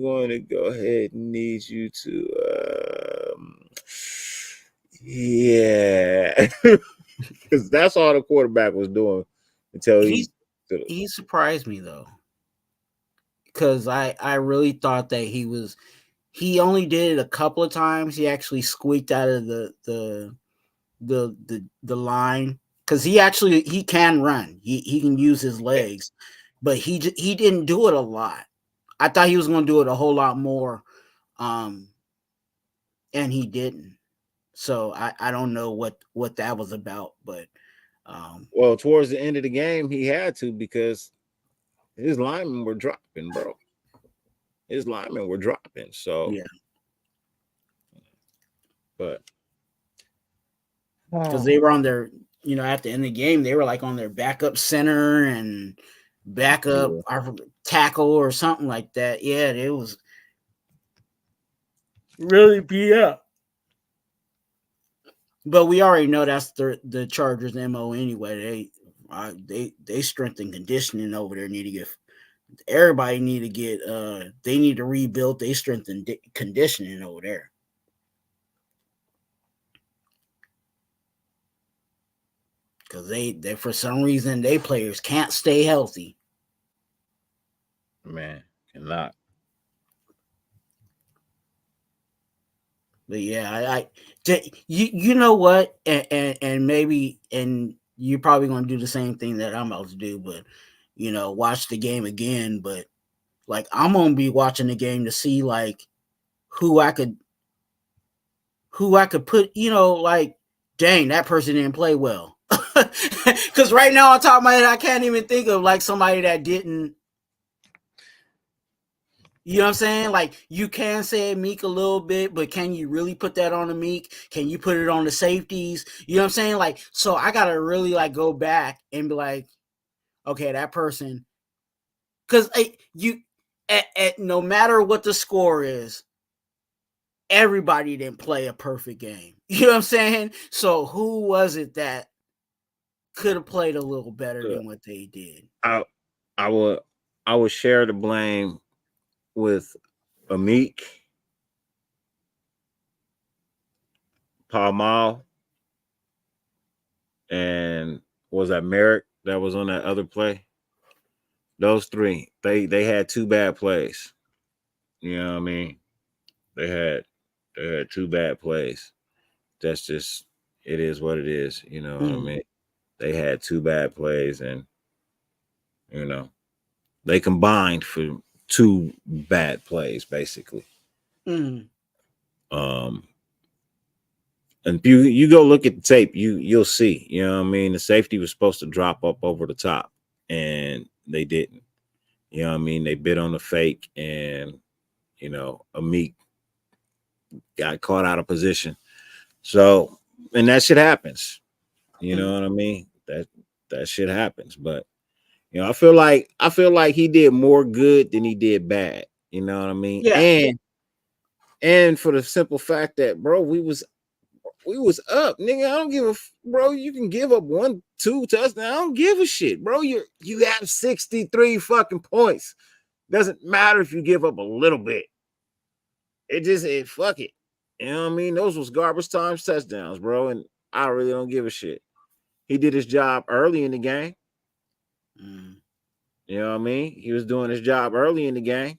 going to go ahead and need you to yeah. Because that's all the quarterback was doing until he surprised me though. Because I really thought that he only did it a couple of times. He actually squeaked out of the line because he can run. He can use his legs, but he didn't do it a lot. I thought he was going to do it a whole lot more, and he didn't. So I don't know what that was about, but well, towards the end of the game, he had to because his linemen were dropping, bro. His linemen were dropping, so yeah. But because they were on their, at the end of the game, they were like on their backup center and backup tackle or something like that. Yeah, it was really beat up. But we already know that's the Chargers' MO anyway. They strength and conditioning over there need to everybody need to get they need to rebuild their strength and conditioning over there. Because they for some reason they players can't stay healthy. Man, cannot. But yeah, you know what, and maybe, and you're probably gonna do the same thing that I'm about to do, but you know, watch the game again. But like, I'm gonna be watching the game to see like who I could put, you know, like, dang, that person didn't play well. Because right now on top of my head, I can't even think of like somebody that didn't. You know what I'm saying? Like, you can say Meek a little bit, but can you really put that on the Meek? Can you put it on the safeties? You know what I'm saying? Like, so I gotta really like go back and be like, okay, that person, because you at no matter what the score is, everybody didn't play a perfect game. You know what I'm saying? So who was it that could have played a little better than what they did? I would share the blame with Amik, Paul Mal, and was that Merrick that was on that other play? Those three, they had two bad plays. You know what I mean? They had two bad plays. That's just, it is what it is. You know what I mean? They had two bad plays, and you know, they combined for two bad plays basically. Um, and you go look at the tape, you'll see. You know what I mean? The safety was supposed to drop up over the top, and they didn't. You know what I mean? They bit on the fake, and you know, Amik got caught out of position. So, and that shit happens. You know what I mean? That shit happens. But you know, I feel like he did more good than he did bad. You know what I mean? Yeah. And for the simple fact that, bro, we was up, nigga. I don't give a bro. You can give up 1-2 touchdowns. I don't give a shit, bro. You have 63 fucking points. Doesn't matter if you give up a little bit. It fuck it. You know what I mean? Those was garbage time touchdowns, bro. And I really don't give a shit. He did his job early in the game. You know what I mean? He was doing his job early in the game.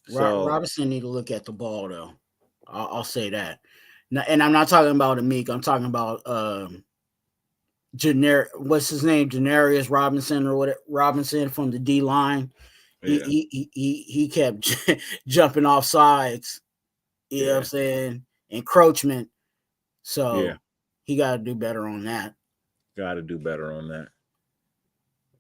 So Robinson need to look at the ball though. I'll say that. Now, and I'm not talking about Amik. I'm talking about what's his name? Janarius Robinson or what? Robinson from the D line. yeah. He kept jumping off sides. You know what I'm saying? Encroachment. So he got to do better on that. Got to do better on that.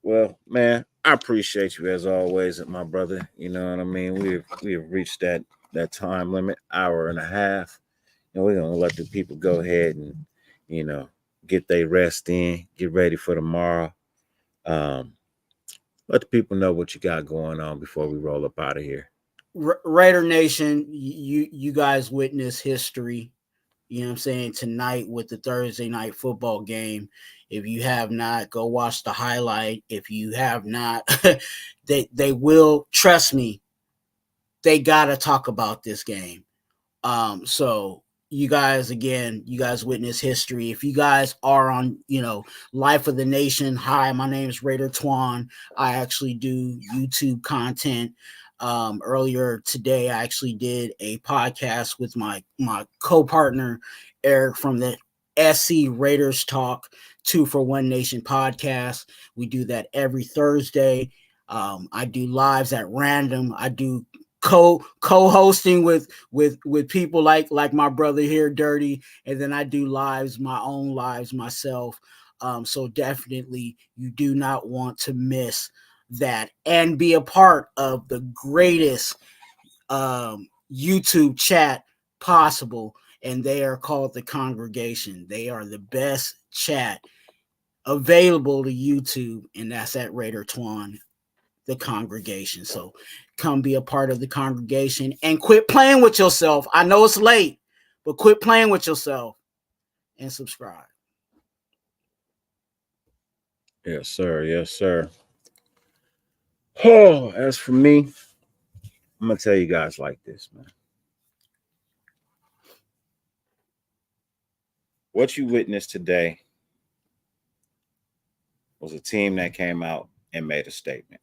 Well, man, I appreciate you as always, my brother. You know what I mean? We have reached that time limit, hour and a half. And we're gonna let the people go ahead and, you know, get their rest in, get ready for tomorrow. Let the people know what you got going on before we roll up out of here. Raider Nation, you guys witness history. You know what I'm saying? Tonight with the Thursday night football game. If you have not, go watch the highlight. If you have not, they will, trust me, they gotta talk about this game. So you guys, again, you guys witness history. If you guys are on, you know, Life of the Nation, hi, my name is Raider Twan. I actually do YouTube content. Earlier today, I actually did a podcast with my co-partner Eric from the SC Raiders Talk 2 for One Nation podcast. We do that every Thursday. I do lives at random. I do co-hosting with people like my brother here, Dirty, and then I do my own lives myself. So definitely, you do not want to miss that and be a part of the greatest YouTube chat possible. And they are called the Congregation. They are the best chat available to YouTube, and that's at Raider Twan, the Congregation. So come be a part of the Congregation and quit playing with yourself. I know it's late, but quit playing with yourself and subscribe. Yes, sir. Yes, sir. Oh, as for me, I'm gonna tell you guys like this, man. What you witnessed today was a team that came out and made a statement.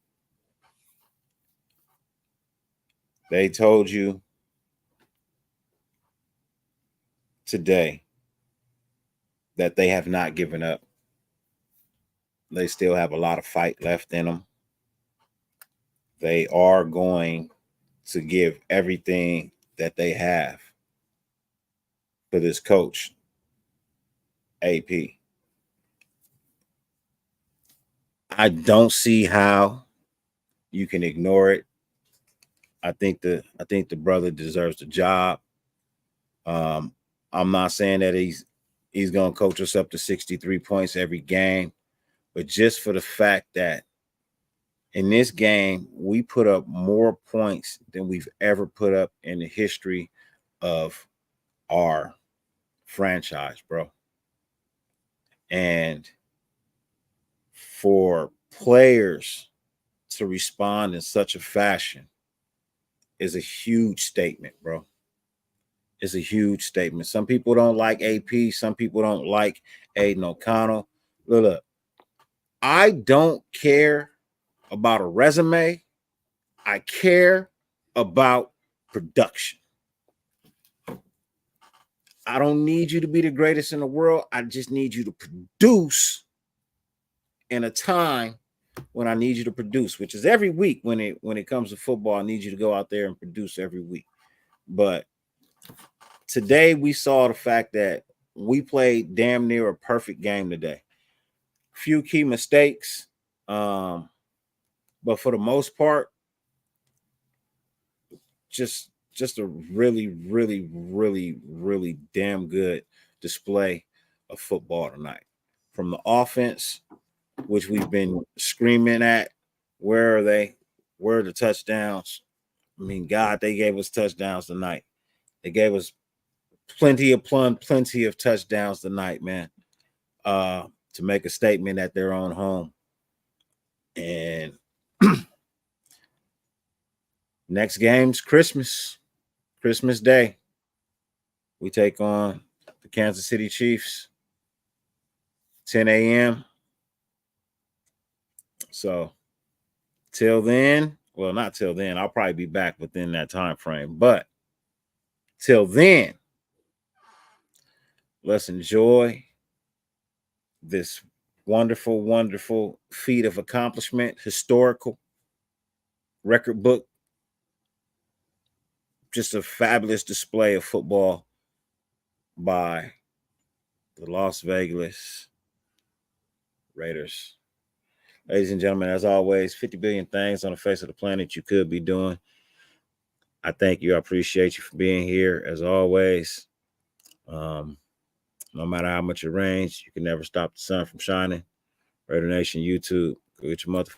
They told you today that they have not given up. They still have a lot of fight left in them. They are going to give everything that they have for this coach, AP. I don't see how you can ignore it. I think the brother deserves the job. I'm not saying that he's gonna coach us up to 63 points every game, but just for the fact that in this game we put up more points than we've ever put up in the history of our franchise, bro. And for players to respond in such a fashion is a huge statement, bro. It's a huge statement. Some people don't like AP. Some people don't like Aiden O'Connell. Look, I don't care about a resume. I care about production. I don't need you to be the greatest in the world. I just need you to produce in a time when I need you to produce, which is every week when it comes to football. I need you to go out there and produce every week. But today we saw the fact that we played damn near a perfect game today. Few key mistakes, but for the most part, just a really, really, really, really damn good display of football tonight. From the offense, which we've been screaming at, where are they? Where are the touchdowns? I mean, God, they gave us touchdowns tonight. They gave us plenty of touchdowns tonight, man, to make a statement at their own home. And next game's Christmas Day. We take on the Kansas City Chiefs, 10 a.m. So till then, well, not till then, I'll probably be back within that time frame. But till then, let's enjoy this wonderful, wonderful feat of accomplishment, historical record book. Just a fabulous display of football by the Las Vegas Raiders. Ladies and gentlemen, as always, 50 billion things on the face of the planet you could be doing. I thank you. I appreciate you for being here, as always. No matter how much it rains, you can never stop the sun from shining. Raider Nation YouTube. Go get your mother.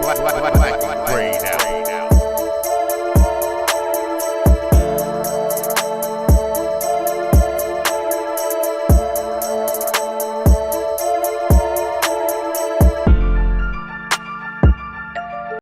Black, grayed out.